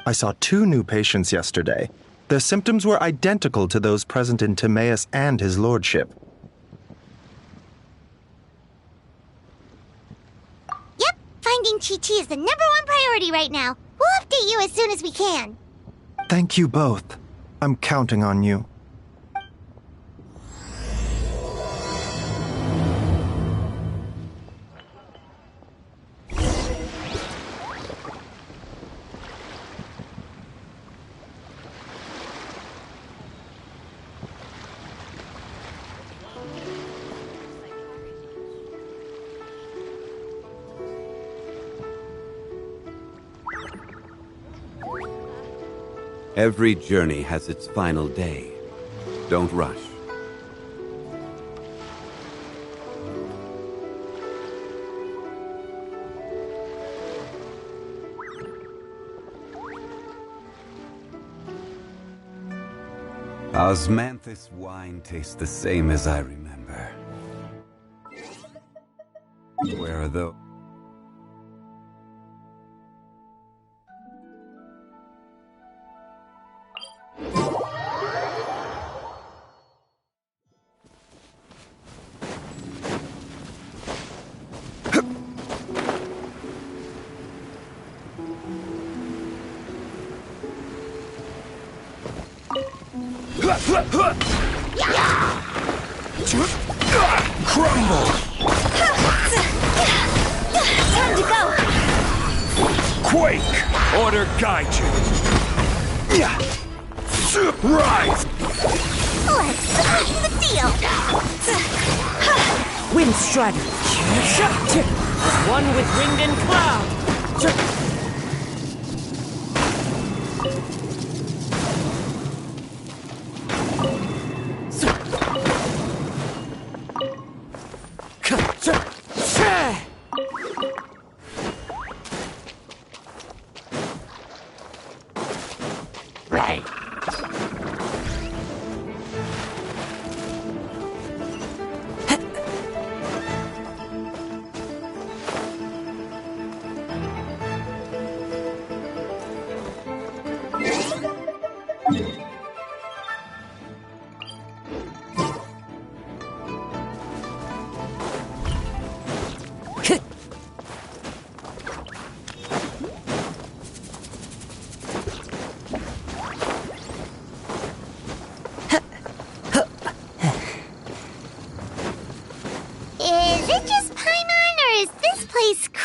I saw 2 new patients yesterday. Their symptoms were identical to those present in Timaeus and his lordship. Finding Chi-Chi is the #1 priority right now. We'll update you as soon as we can. Thank you both. I'm counting on you. Every journey has its final day. Don't rush. Osmanthus wine tastes the same as I remember. Where are those? Crumble! Time to go! Quake! Order guide you! Rise! Let's sweeten the deal! Wind Strider! One with wind and cloud! Right.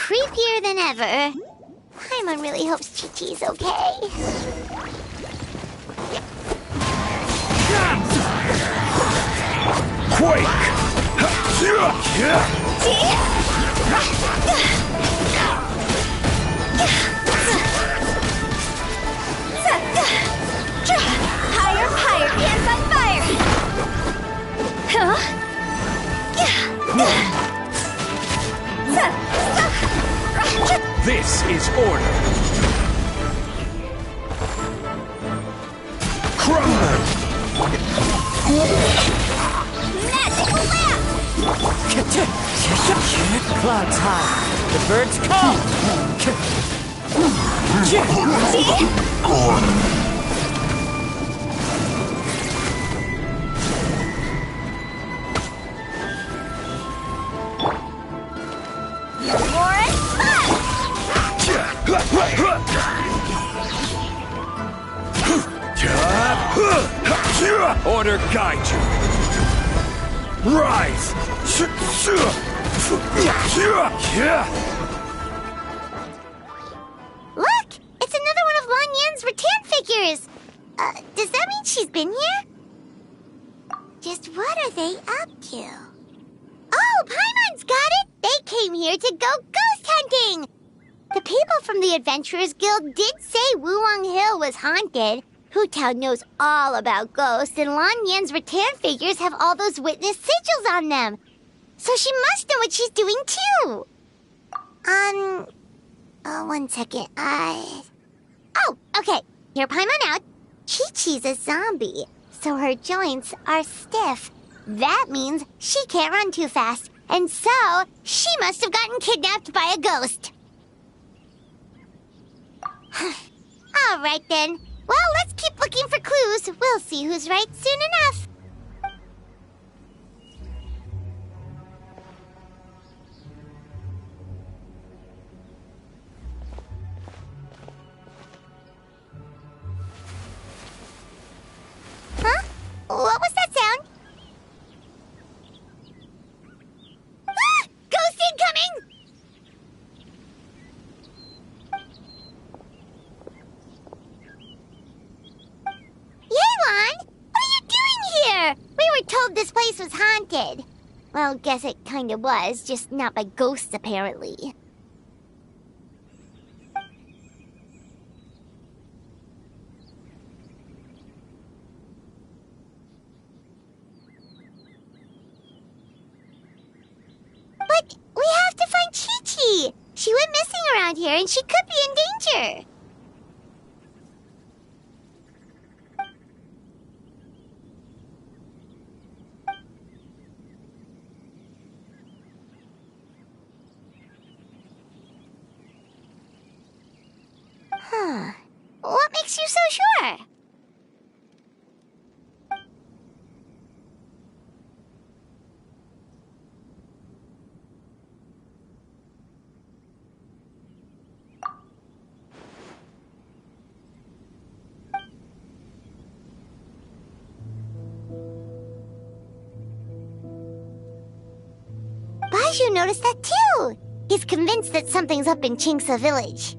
creepier than ever. Paimon really hopes Chi-Chi's okay. Quake! Higher, higher, hands on fire! Huh? This is order. Crumble! Magic lap! Clouds high. The birds call. Order guide you. Rise! Look! It's another one of Lan Yan's rattan figures! Does that mean she's been here? Just what are they up to? Oh, Paimon's got it! They came here to go ghost hunting! The people from the Adventurers Guild did say Wuwang Hill was haunted. Hu Tao knows all about ghosts, and Lan Yan's rattan figures have all those witness sigils on them. So she must know what she's doing, too. One second. Oh, okay. Hear Paimon out. Chi-Chi's a zombie, so her joints are stiff. That means she can't run too fast, and so she must have gotten kidnapped by a ghost. All right, then. Well, let's keep looking for clues. We'll see who's right soon enough. Huh? What was that sound? Ah! Ghost incoming! Yelan! What are you doing here? We were told this place was haunted. Well, guess it kinda was, just not by ghosts, apparently. But we have to find Chi-Chi! She went missing around here and she could be in danger. Huh. What makes you so sure? Baiju noticed that too. He's convinced that something's up in Chingsa village.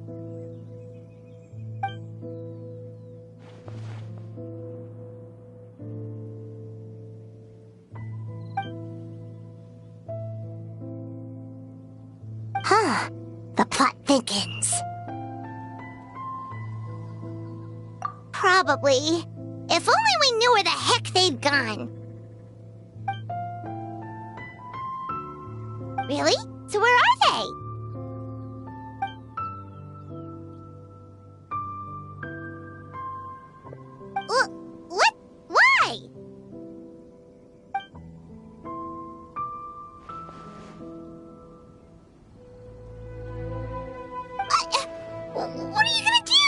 Huh. The plot thickens. Probably. If only we knew where the heck they'd gone. Really? So where are they? What? Why? What are you gonna do?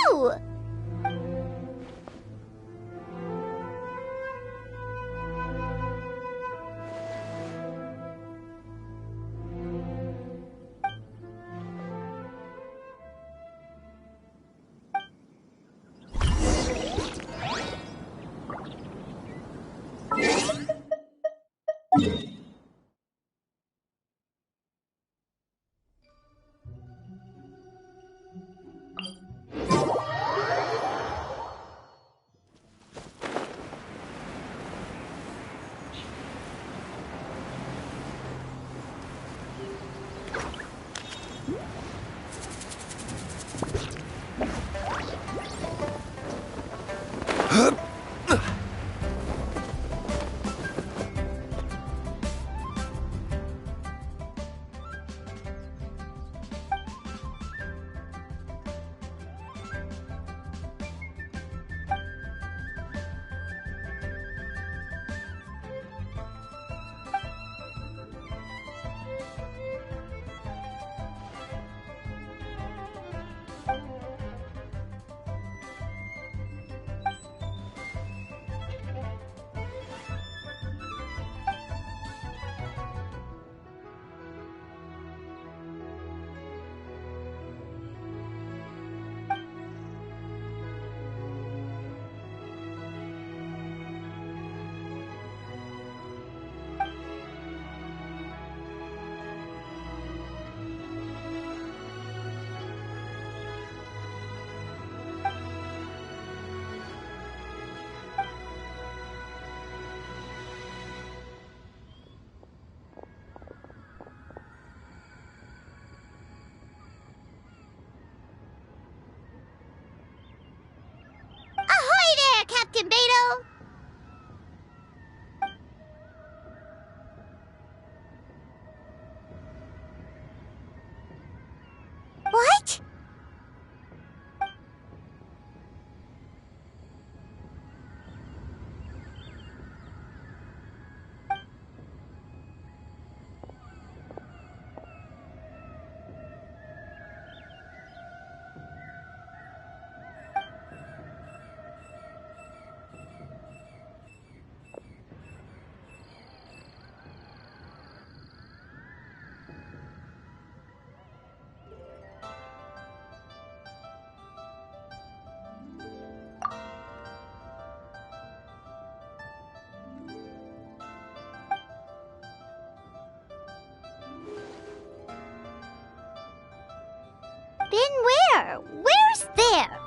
Been where? Where's there?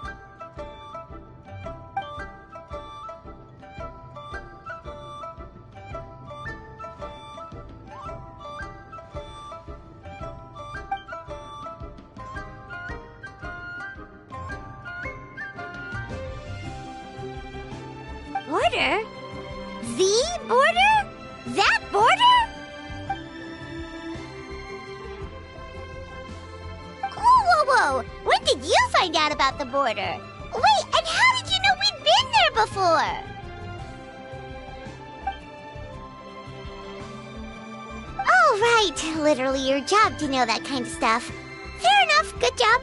Border? The border? That border? Whoa! When did you find out about the border? Wait, and how did you know we'd been there before? Oh, right. Literally your job to know that kind of stuff. Fair enough. Good job.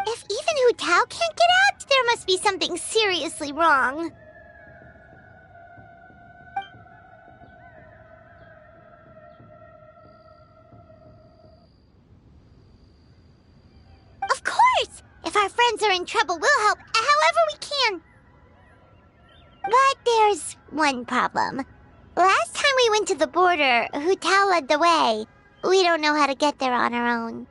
If even Hu Tao can't get out, there must be something seriously wrong. Of course! If our friends are in trouble, we'll help however we can. But there's one problem. Last time we went to the border, Hu Tao led the way. We don't know how to get there on our own.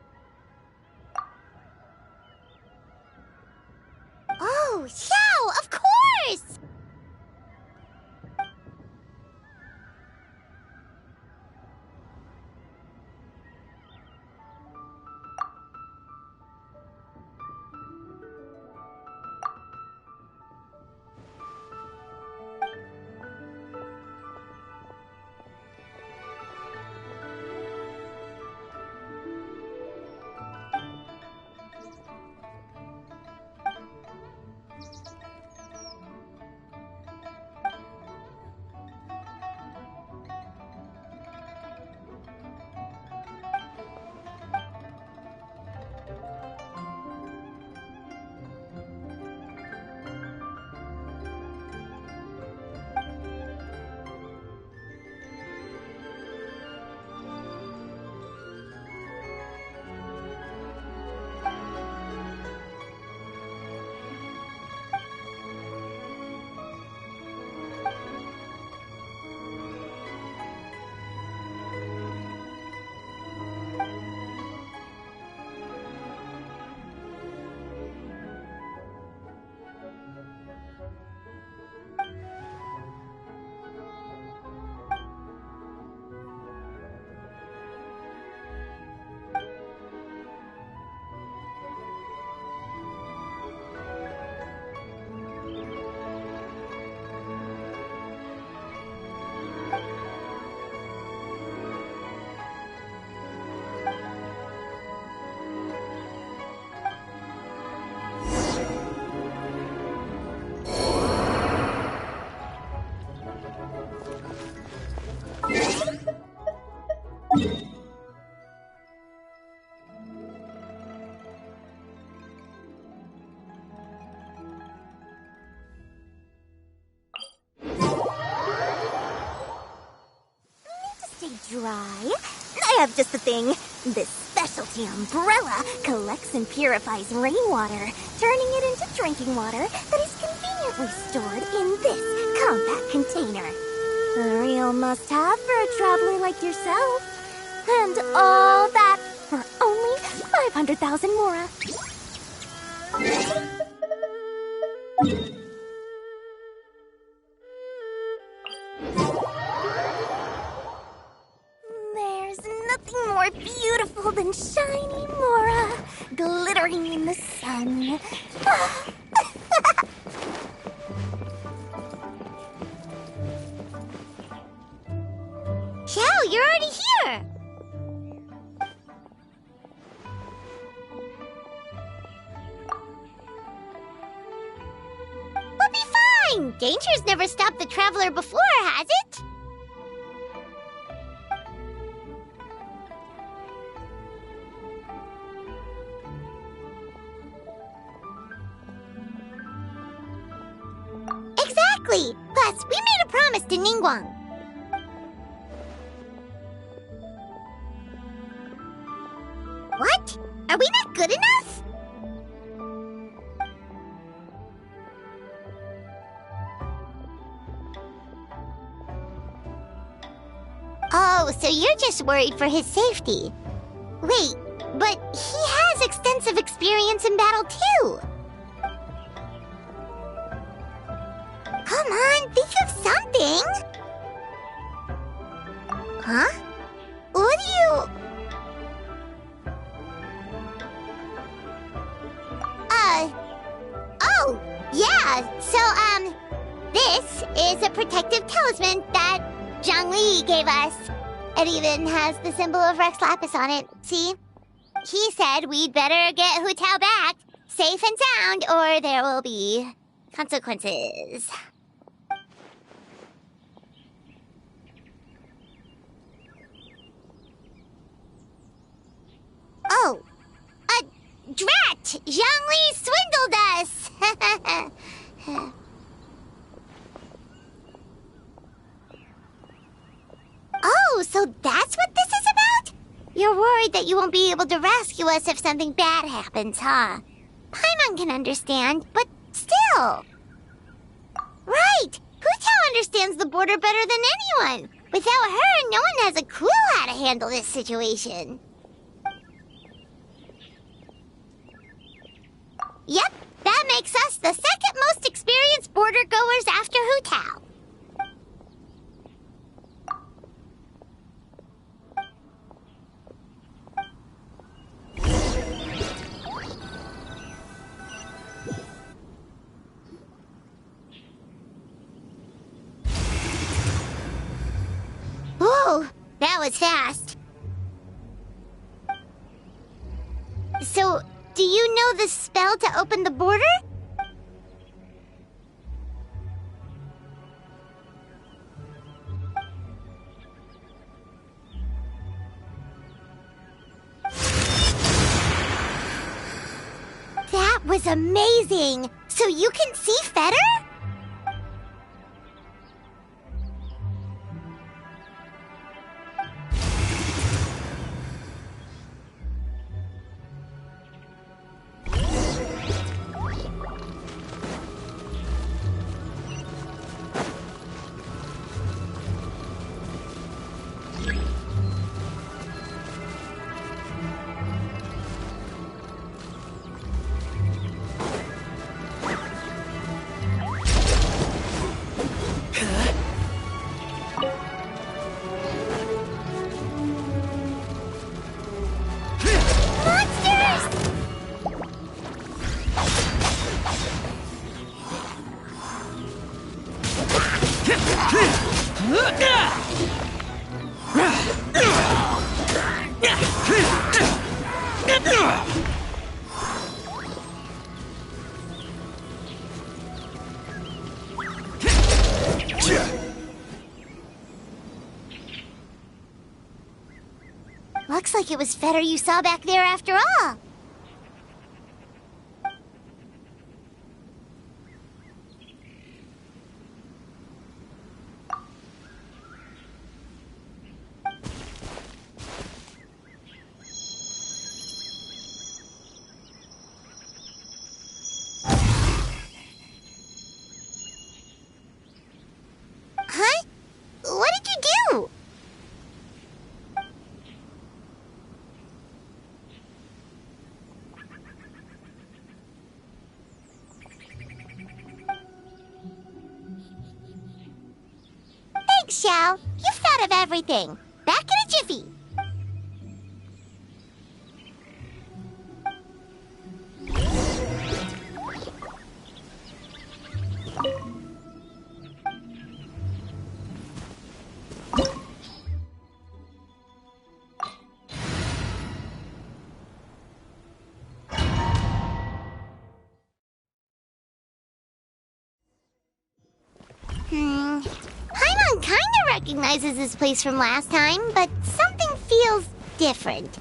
Oh, Xiao, of course! Dry. I have just the thing. This specialty umbrella collects and purifies rainwater, turning it into drinking water that is conveniently stored in this compact container. A real must-have for a traveler like yourself. And all that for only 500,000 mora. Nothing more beautiful than shiny mora, glittering in the sun. Xiao, you're already here! We'll be fine! Danger's never stopped the traveler before, has it? Exactly! Plus, we made a promise to Ningguang. What? Are we not good enough? Oh, so you're just worried for his safety. Wait, but he has extensive experience in battle too. Come on, think of something. Huh? What do you... Oh, yeah, so, this is a protective talisman that Zhang gave us. It even has the symbol of Rex Lapis on it, see? He said we'd better get Hu Tao back, safe and sound, or there will be consequences. Oh, drat! Zhang Li swindled us! Oh, so that's what this is about? You're worried that you won't be able to rescue us if something bad happens, huh? Paimon can understand, but still. Right! Hu Tao understands the border better than anyone. Without her, no one has a clue how to handle this situation. Yep, that makes us the second most experienced border goers after Hu Tao. Whoa, that was fast. So, do you know the spell to open the border? That was amazing! So you can see Fetter? Looks like it was Fetter you saw back there after all. Huh? What did you do? Thanks, Xiao. You've thought of everything. Back in a jiffy. Paimon kinda recognizes this place from last time, but something feels different.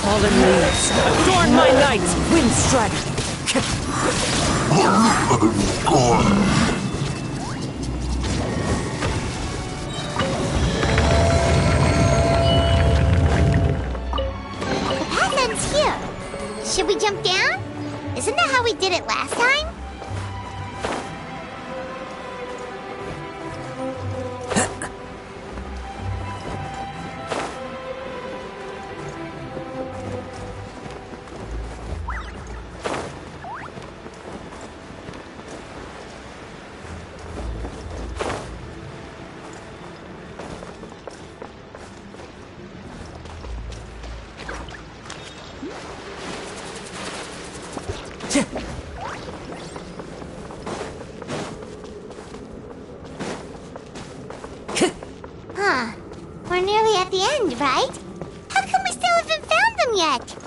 Fallen leaves, adorn my knights, wind strike. The path ends here. Should we jump down? Isn't that how we did it last time? Huh. We're nearly at the end, right? How come we still haven't found them yet?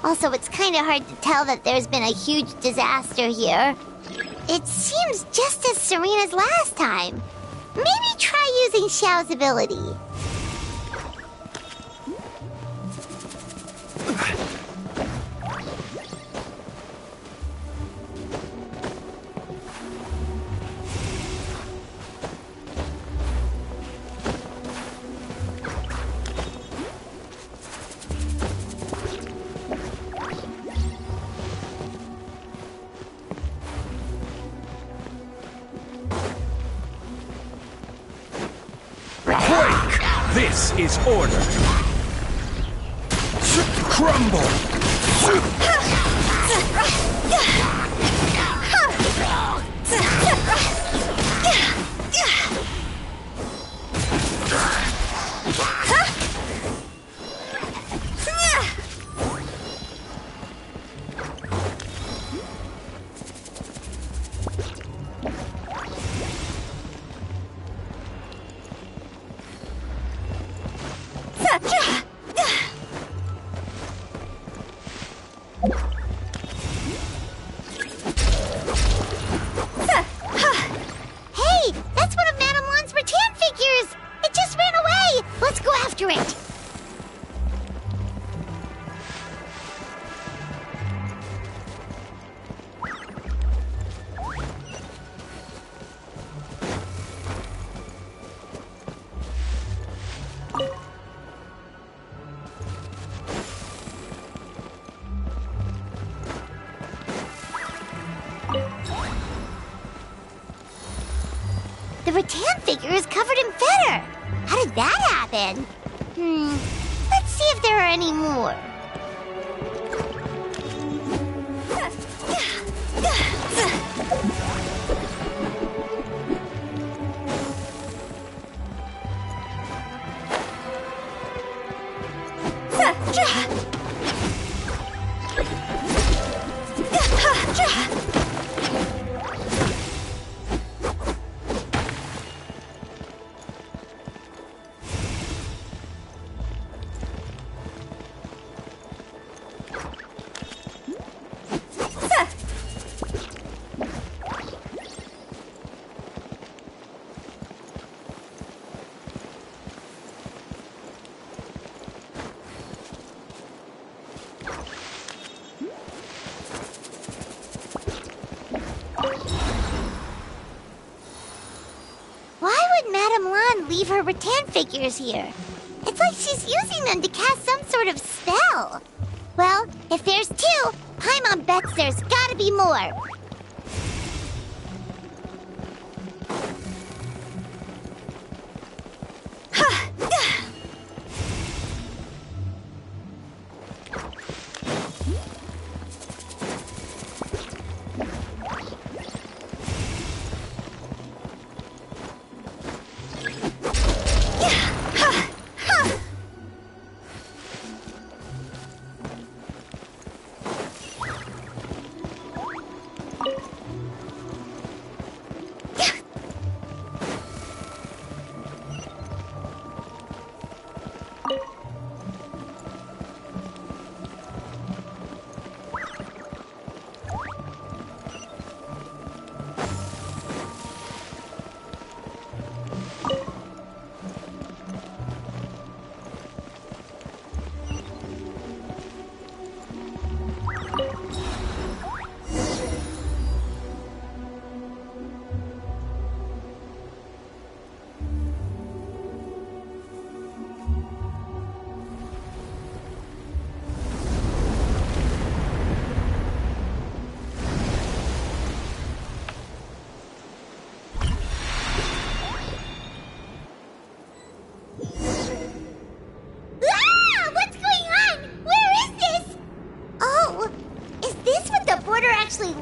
Also, it's kind of hard to tell that there's been a huge disaster here. It seems just as serene as last time. Maybe try using Xiao's ability. This is order. Crumble. Hey, that's one of Madame Lan's rattan figures! It just ran away! Let's go after it! The rattan figure is covered in feather. How did that happen? Let's see if there are any more. leave her rattan figures here. It's like she's using them to cast some sort of spell. Well, if there's two, Paimon bets there's gotta be more.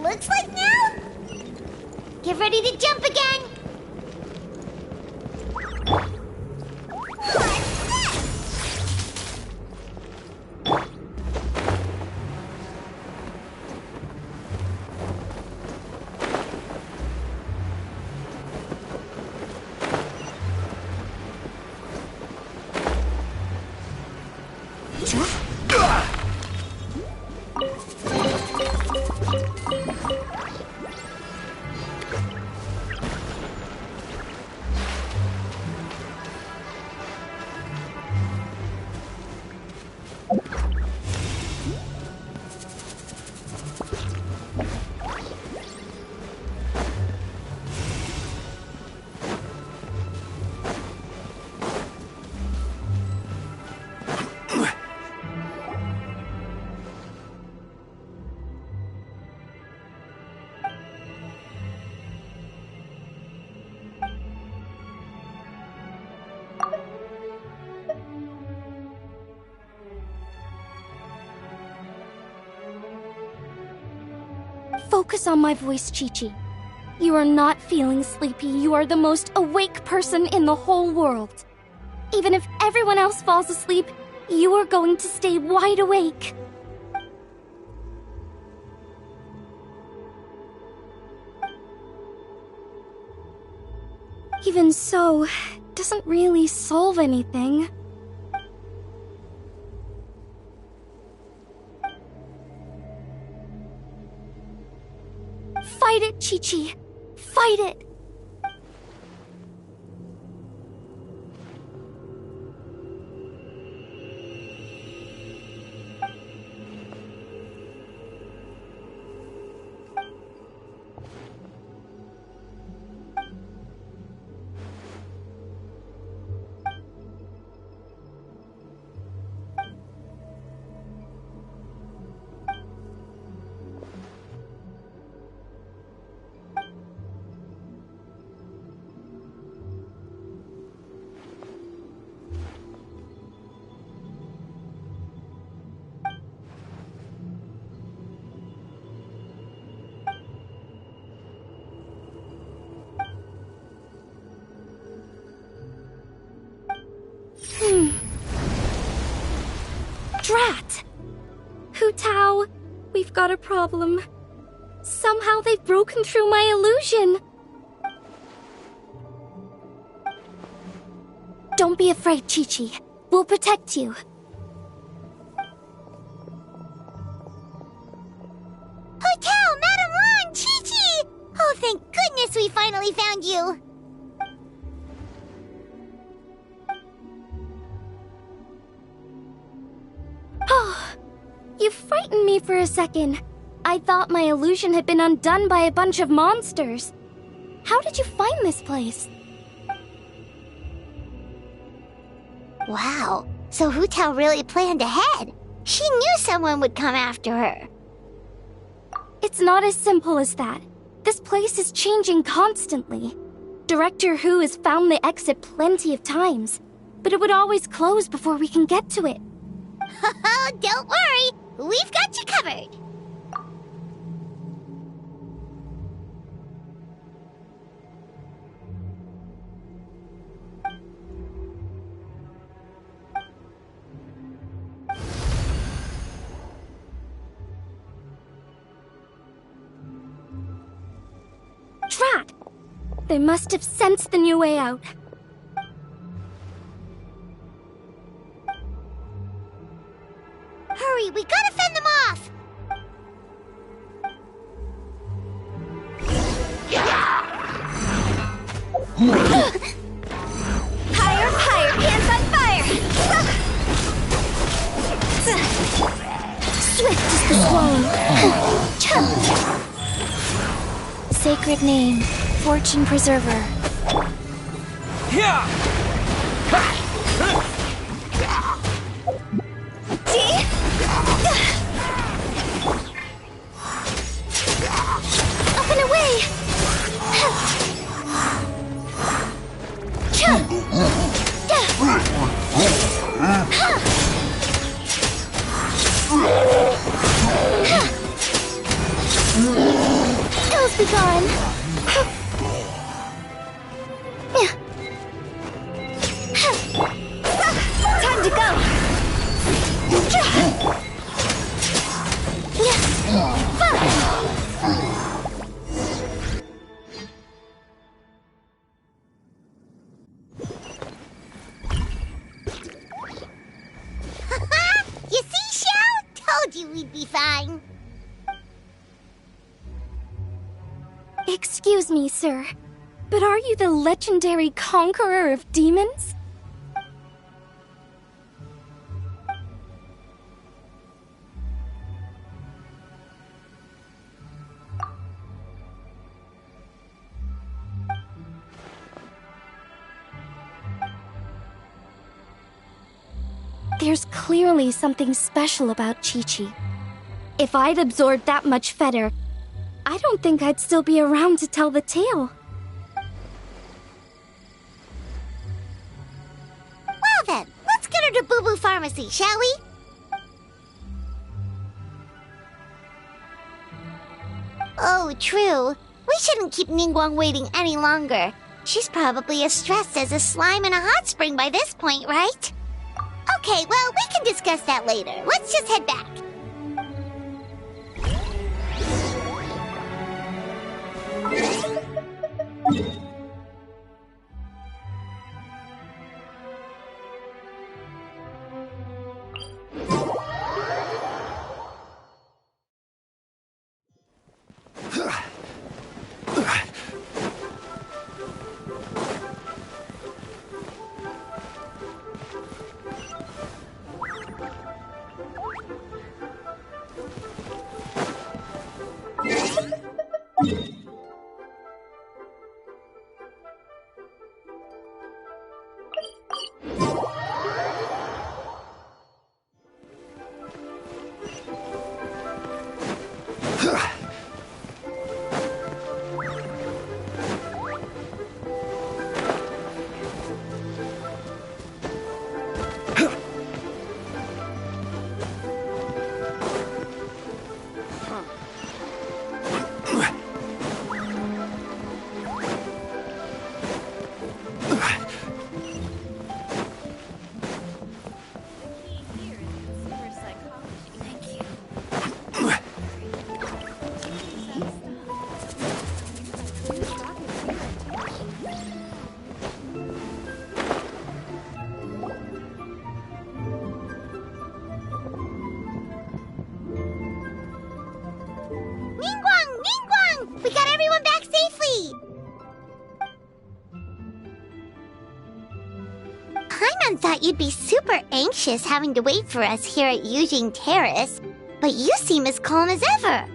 Looks like now? Get ready to jump again! Focus on my voice, Chi-Chi. You are not feeling sleepy. You are the most awake person in the whole world. Even if everyone else falls asleep, you are going to stay wide awake. Even so, it doesn't really solve anything. Fight it, Chi-Chi. Fight it. Drat! Hu Tao, we've got a problem. Somehow they've broken through my illusion. Don't be afraid, Chi-Chi. We'll protect you. Hotel, Madame Lan, Chi-Chi! Oh, thank goodness we finally found you. Oh, you frightened me for a second. I thought my illusion had been undone by a bunch of monsters. How did you find this place? Wow, so Hu Tao really planned ahead. She knew someone would come after her. It's not as simple as that. This place is changing constantly. Director Hu has found the exit plenty of times, but it would always close before we can get to it. Don't worry, we've got you covered. Drat! They must have sensed the new way out. Hurry, we gotta fend them off! Higher, higher, pants on fire! Swift as the swan. Sacred name, fortune preserver. Up and away! Ills be gone. Time to go. You see, Xiao? Told you we'd be fine. Excuse me, sir, but are you the legendary conqueror of demons? There's clearly something special about Chi-Chi. If I'd absorbed that much fetter, I don't think I'd still be around to tell the tale. Well then, let's get her to Boo Boo Pharmacy, shall we? Oh, true. We shouldn't keep Ningguang waiting any longer. She's probably as stressed as a slime in a hot spring by this point, right? Okay, well, we can discuss that later. Let's just head back. Paimon thought you'd be super anxious having to wait for us here at Yujing Terrace, but you seem as calm as ever.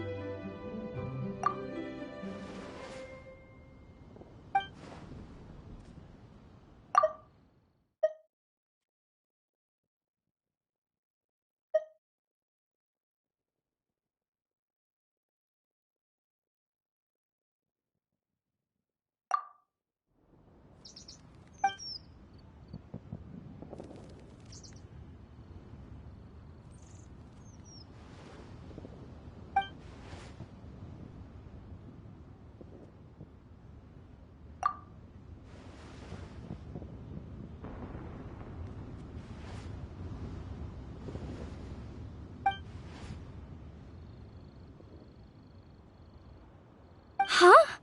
Huh?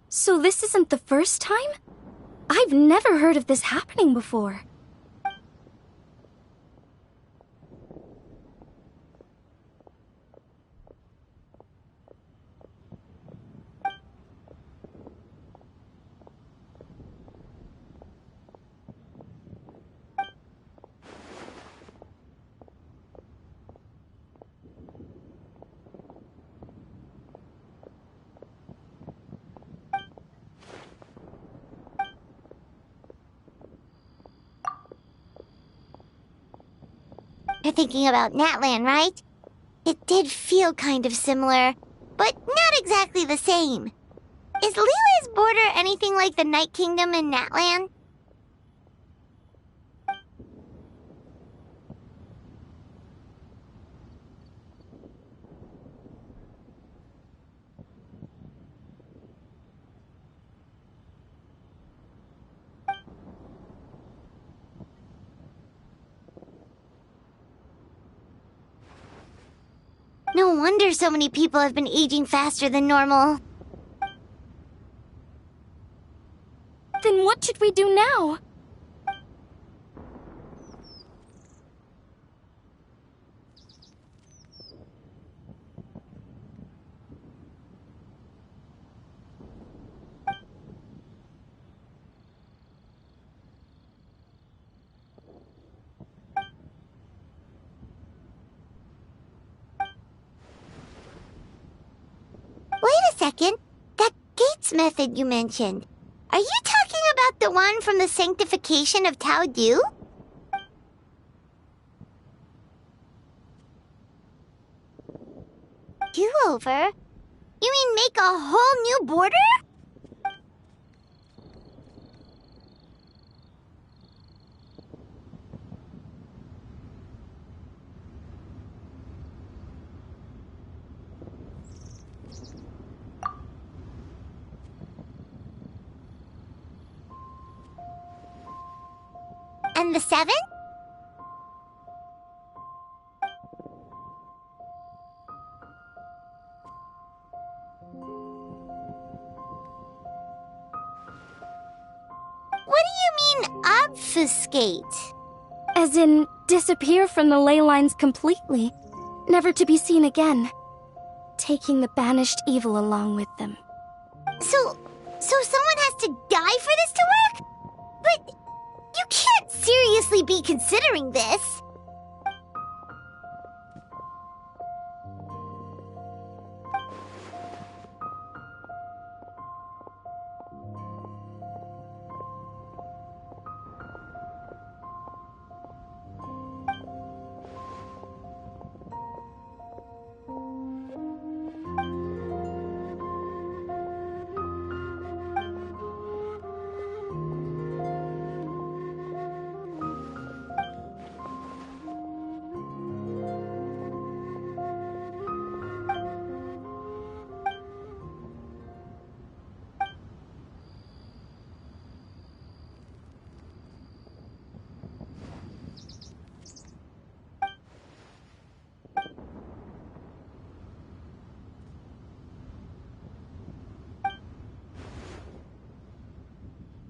So this isn't the first time? I've never heard of this happening before. You're thinking about Natlan, right? It did feel kind of similar, but not exactly the same. Is Leela's border anything like the Night Kingdom in Natlan? No wonder so many people have been aging faster than normal. Then what should we do now? Wait a second. That Gates method you mentioned. Are you talking about the one from the sanctification of Tao Du? Do-over? You mean make a whole new border? And the 7? What do you mean, obfuscate? As in, disappear from the ley lines completely, never to be seen again, taking the banished evil along with them. So someone has to die for this to work? But you can't seriously be considering this.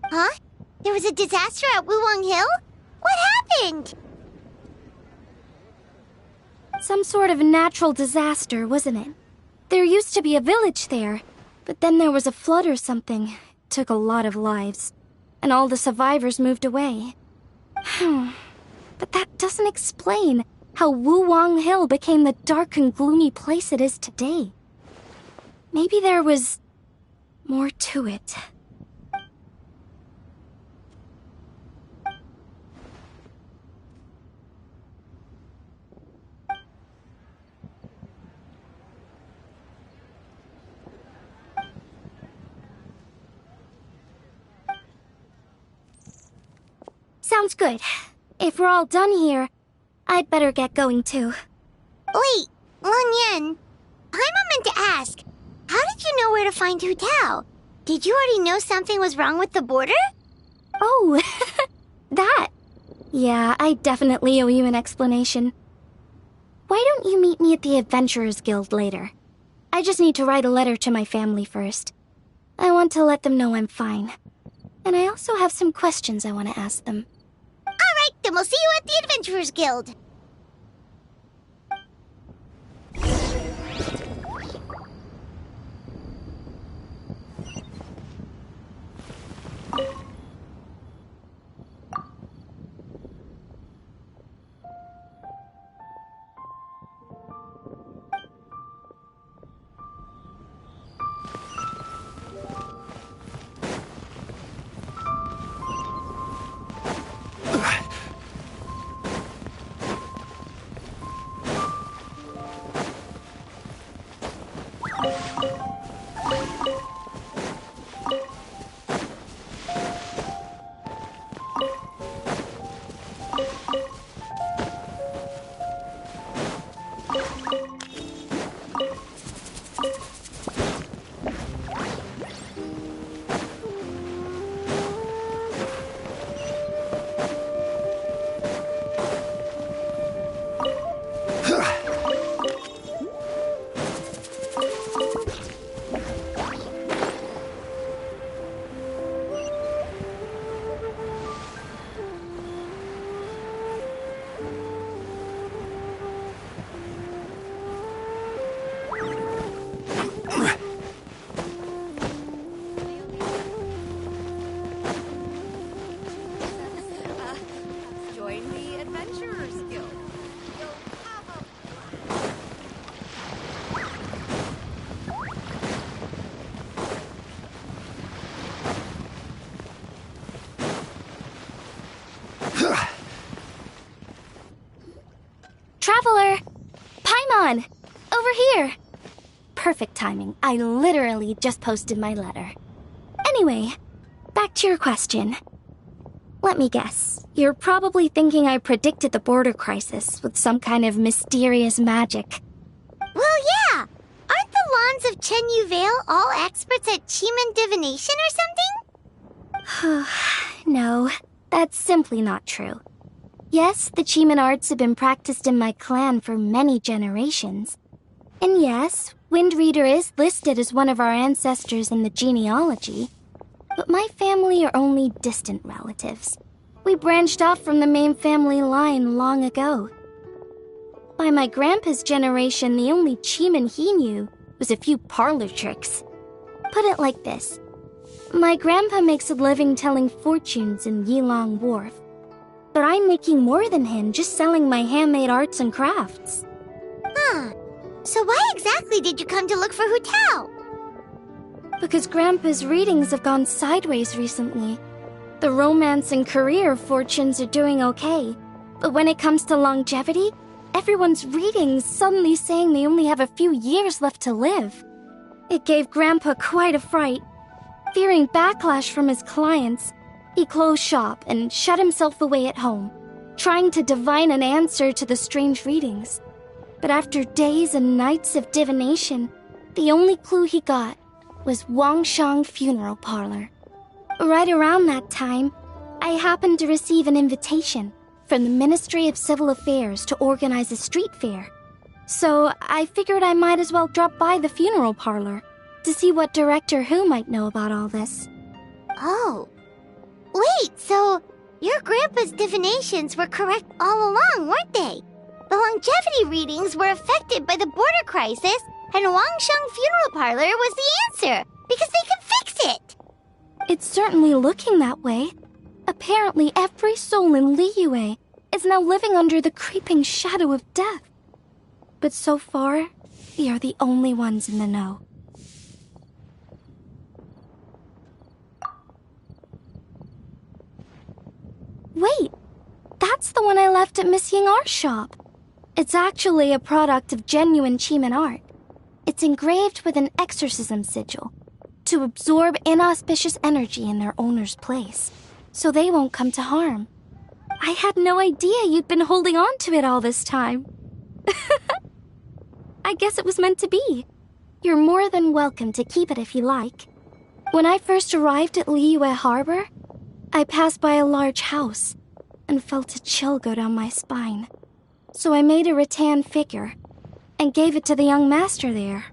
Huh? There was a disaster at Wuwang Hill? What happened? Some sort of natural disaster, wasn't it? There used to be a village there, but then there was a flood or something. It took a lot of lives, and all the survivors moved away. But that doesn't explain how Wuwang Hill became the dark and gloomy place it is today. Maybe there was more to it. Sounds good. If we're all done here, I'd better get going too. Wait, Lan Yen. Paimon meant to ask, how did you know where to find Hu Tao? Did you already know something was wrong with the border? Oh, that. Yeah, I definitely owe you an explanation. Why don't you meet me at the Adventurers Guild later? I just need to write a letter to my family first. I want to let them know I'm fine. And I also have some questions I want to ask them. Alright, then we'll see you at the Adventurers Guild. Traveler! Paimon! Over here! Perfect timing. I literally just posted my letter. Anyway, back to your question. Let me guess. You're probably thinking I predicted the border crisis with some kind of mysterious magic. Well, yeah! Aren't the Lawns of Chen Yu Vale all experts at Chiman divination or something? No, that's simply not true. Yes, the Chiman arts have been practiced in my clan for many generations. And yes, Wind Reader is listed as one of our ancestors in the genealogy. But my family are only distant relatives. We branched off from the main family line long ago. By my grandpa's generation, the only Chiman he knew was a few parlor tricks. Put it like this. My grandpa makes a living telling fortunes in Yilong Wharf. But I'm making more than him just selling my handmade arts and crafts. Huh. So why exactly did you come to look for Hu Tao? Because Grandpa's readings have gone sideways recently. The romance and career fortunes are doing okay. But when it comes to longevity, everyone's readings suddenly saying they only have a few years left to live. It gave Grandpa quite a fright. Fearing backlash from his clients, he closed shop and shut himself away at home, trying to divine an answer to the strange readings. But after days and nights of divination, the only clue he got was Wangshang Funeral Parlor. Right around that time, I happened to receive an invitation from the Ministry of Civil Affairs to organize a street fair. So I figured I might as well drop by the funeral parlor to see what Director Hu might know about all this. Oh. Wait, so your grandpa's divinations were correct all along, weren't they? The longevity readings were affected by the border crisis, and Wangsheng Funeral Parlor was the answer, because they can fix it! It's certainly looking that way. Apparently every soul in Liyue is now living under the creeping shadow of death. But so far, we are the only ones in the know. Wait, that's the one I left at Miss Yingar's shop. It's actually a product of genuine Chiman art. It's engraved with an exorcism sigil to absorb inauspicious energy in their owner's place, so they won't come to harm. I had no idea you'd been holding on to it all this time. I guess it was meant to be. You're more than welcome to keep it if you like. When I first arrived at Liyue Harbor, I passed by a large house and felt a chill go down my spine. So I made a rattan figure and gave it to the young master there.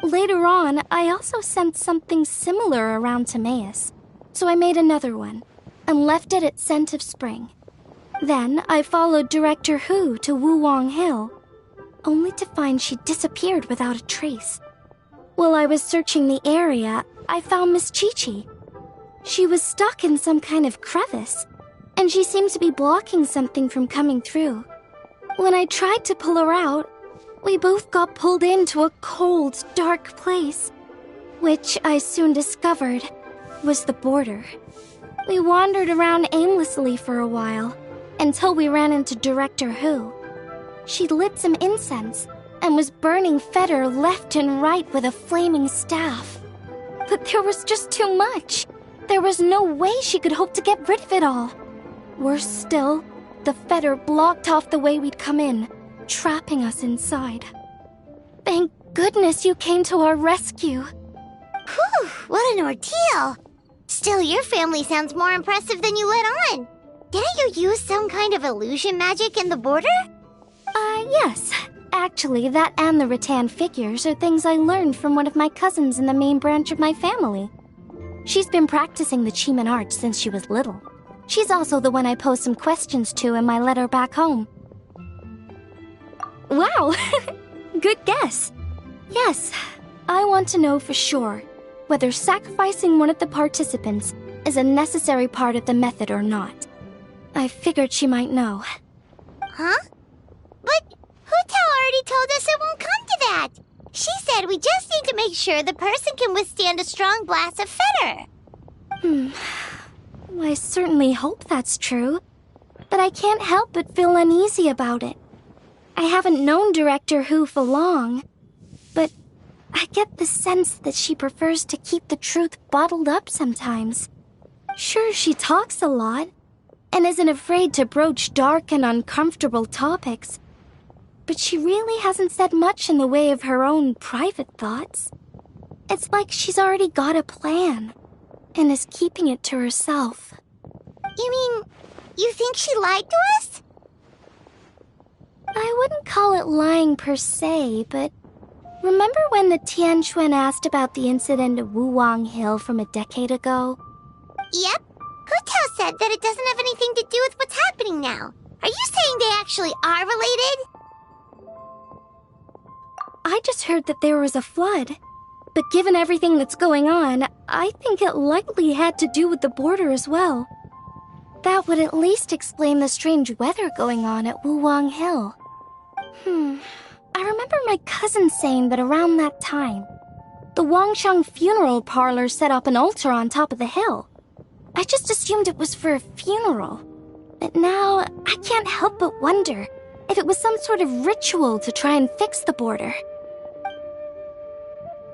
Later on, I also sent something similar around Timaeus, so I made another one and left it at Scent of Spring. Then I followed Director Hu to Wuwang Hill, only to find she disappeared without a trace. While I was searching the area, I found Miss Chi-Chi. She was stuck in some kind of crevice, and she seemed to be blocking something from coming through. When I tried to pull her out, we both got pulled into a cold, dark place, which I soon discovered was the border. We wandered around aimlessly for a while, until we ran into Director Hu. She'd lit some incense and was burning Feder left and right with a flaming staff. But there was just too much. There was no way she could hope to get rid of it all. Worse still, the Feder blocked off the way we'd come in, trapping us inside. Thank goodness you came to our rescue. Whew, what an ordeal. Still, your family sounds more impressive than you let on. Didn't you use some kind of illusion magic in the border? Yes. Actually, that and the rattan figures are things I learned from one of my cousins in the main branch of my family. She's been practicing the Chiman art since she was little. She's also the one I posed some questions to in my letter back home. Wow! Good guess. Yes, I want to know for sure whether sacrificing one of the participants is a necessary part of the method or not. I figured she might know. Huh? But Hu Tao already told us it won't come to that. She said we just need to make sure the person can withstand a strong blast of Feder. I certainly hope that's true, but I can't help but feel uneasy about it. I haven't known Director Hu for long, but I get the sense that she prefers to keep the truth bottled up sometimes. Sure, she talks a lot, and isn't afraid to broach dark and uncomfortable topics, but she really hasn't said much in the way of her own private thoughts. It's like she's already got a plan, and is keeping it to herself. You mean, you think she lied to us? I wouldn't call it lying per se, but remember when the Tianquan asked about the incident at Wuwang Hill from a decade ago? Yep. Hu Tao said that it doesn't have anything to do with what's happening now. Are you saying they actually are related? I just heard that there was a flood. But given everything that's going on, I think it likely had to do with the border as well. That would at least explain the strange weather going on at Wuwang Hill. I remember my cousin saying that around that time, the Wangsheng funeral parlor set up an altar on top of the hill. I just assumed it was for a funeral. But now, I can't help but wonder if it was some sort of ritual to try and fix the border.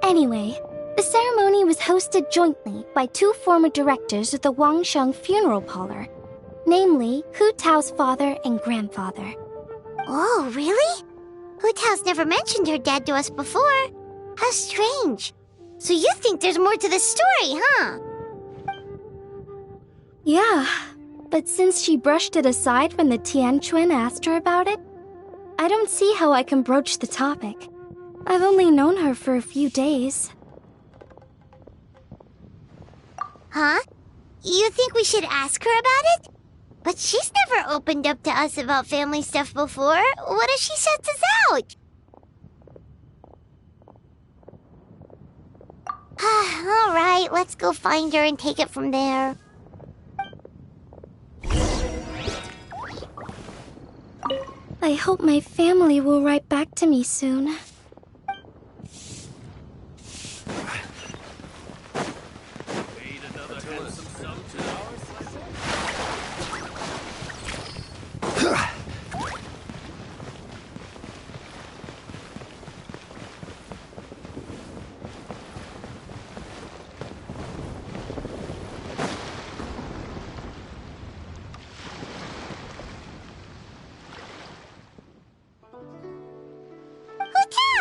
Anyway, the ceremony was hosted jointly by two former directors of the Wangsheng funeral parlor, namely Hu Tao's father and grandfather. Oh, really? Hu Tao's never mentioned her dad to us before. How strange. So you think there's more to the story, huh? Yeah, but since she brushed it aside when the Tianquan asked her about it, I don't see how I can broach the topic. I've only known her for a few days. Huh? You think we should ask her about it? But she's never opened up to us about family stuff before. What if she shuts us out? All right, let's go find her and take it from there. I hope my family will write back to me soon.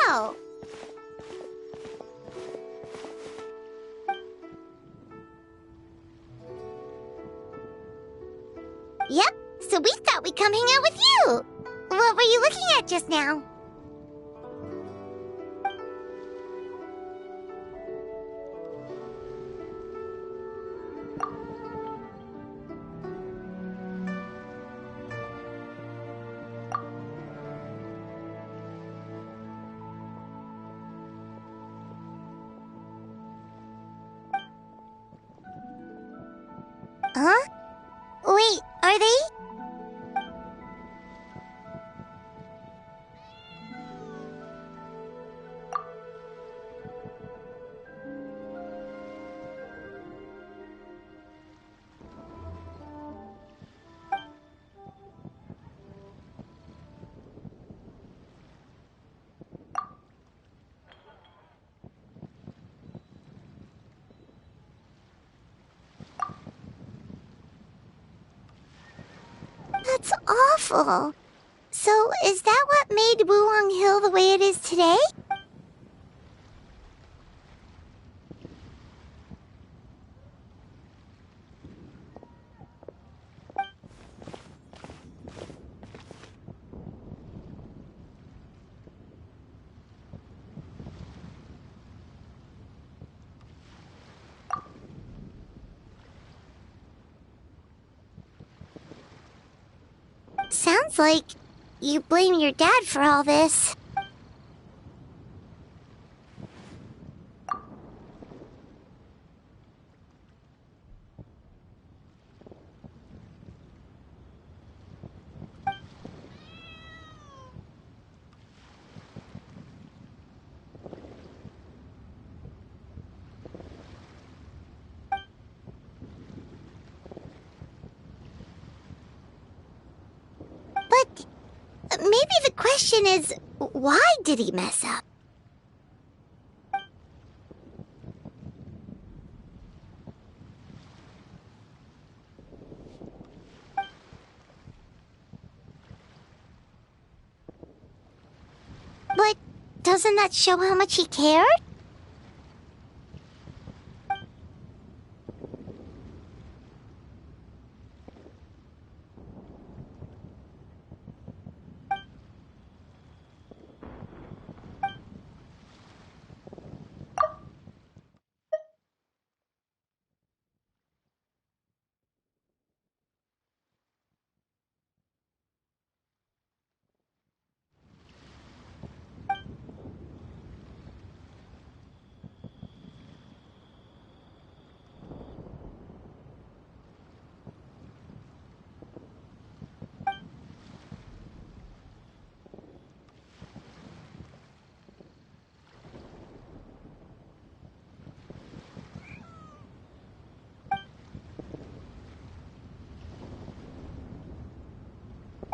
Hotel! Yep, so we thought we'd come hang out with you. What were you looking at just now? Huh? Wait, are they? That's awful. So, is that what made Wulong Hill the way it is today? Sounds like you blame your dad for all this. But maybe the question is, why did he mess up? But doesn't that show how much he cared?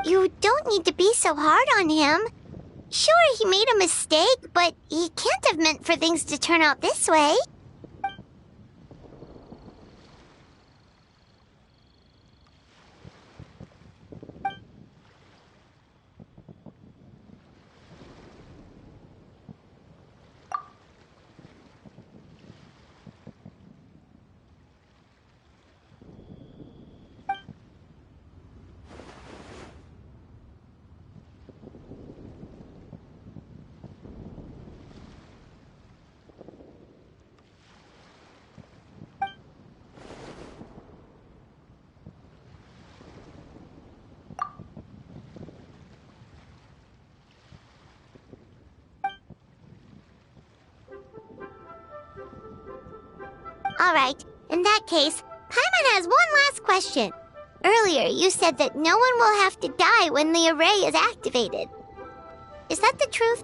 You don't need to be so hard on him. Sure, he made a mistake, but he can't have meant for things to turn out this way. Alright, in that case, Paimon has one last question. Earlier, you said that no one will have to die when the array is activated. Is that the truth?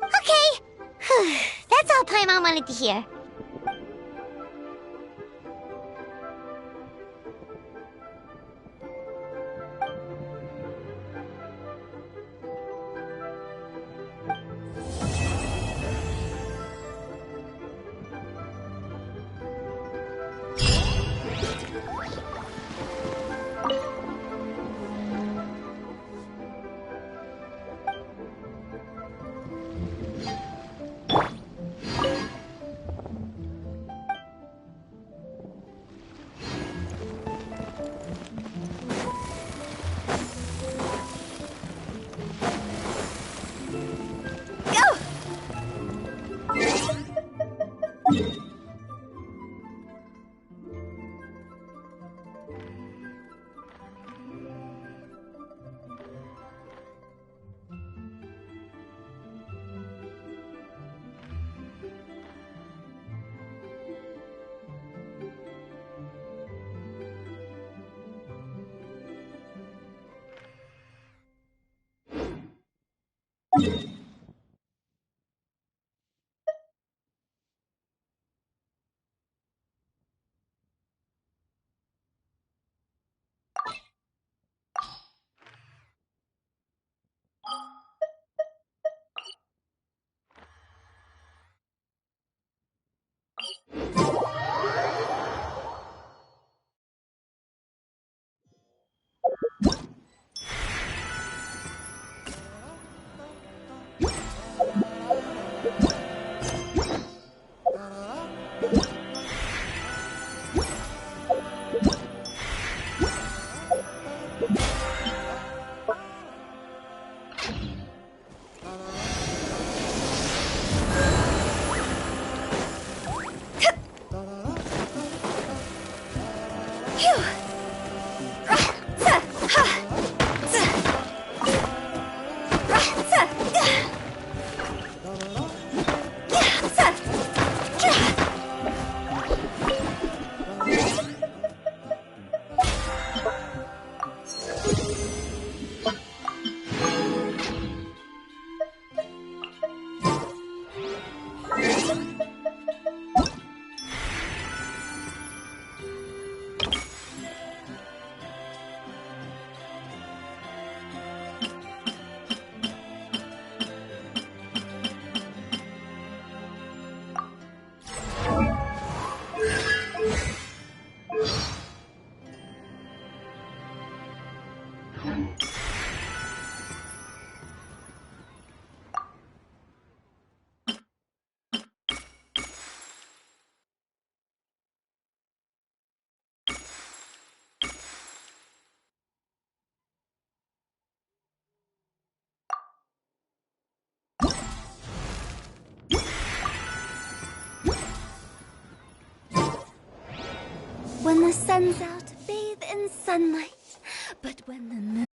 Okay! That's all Paimon wanted to hear. When the sun's out, bathe in sunlight. But when the moon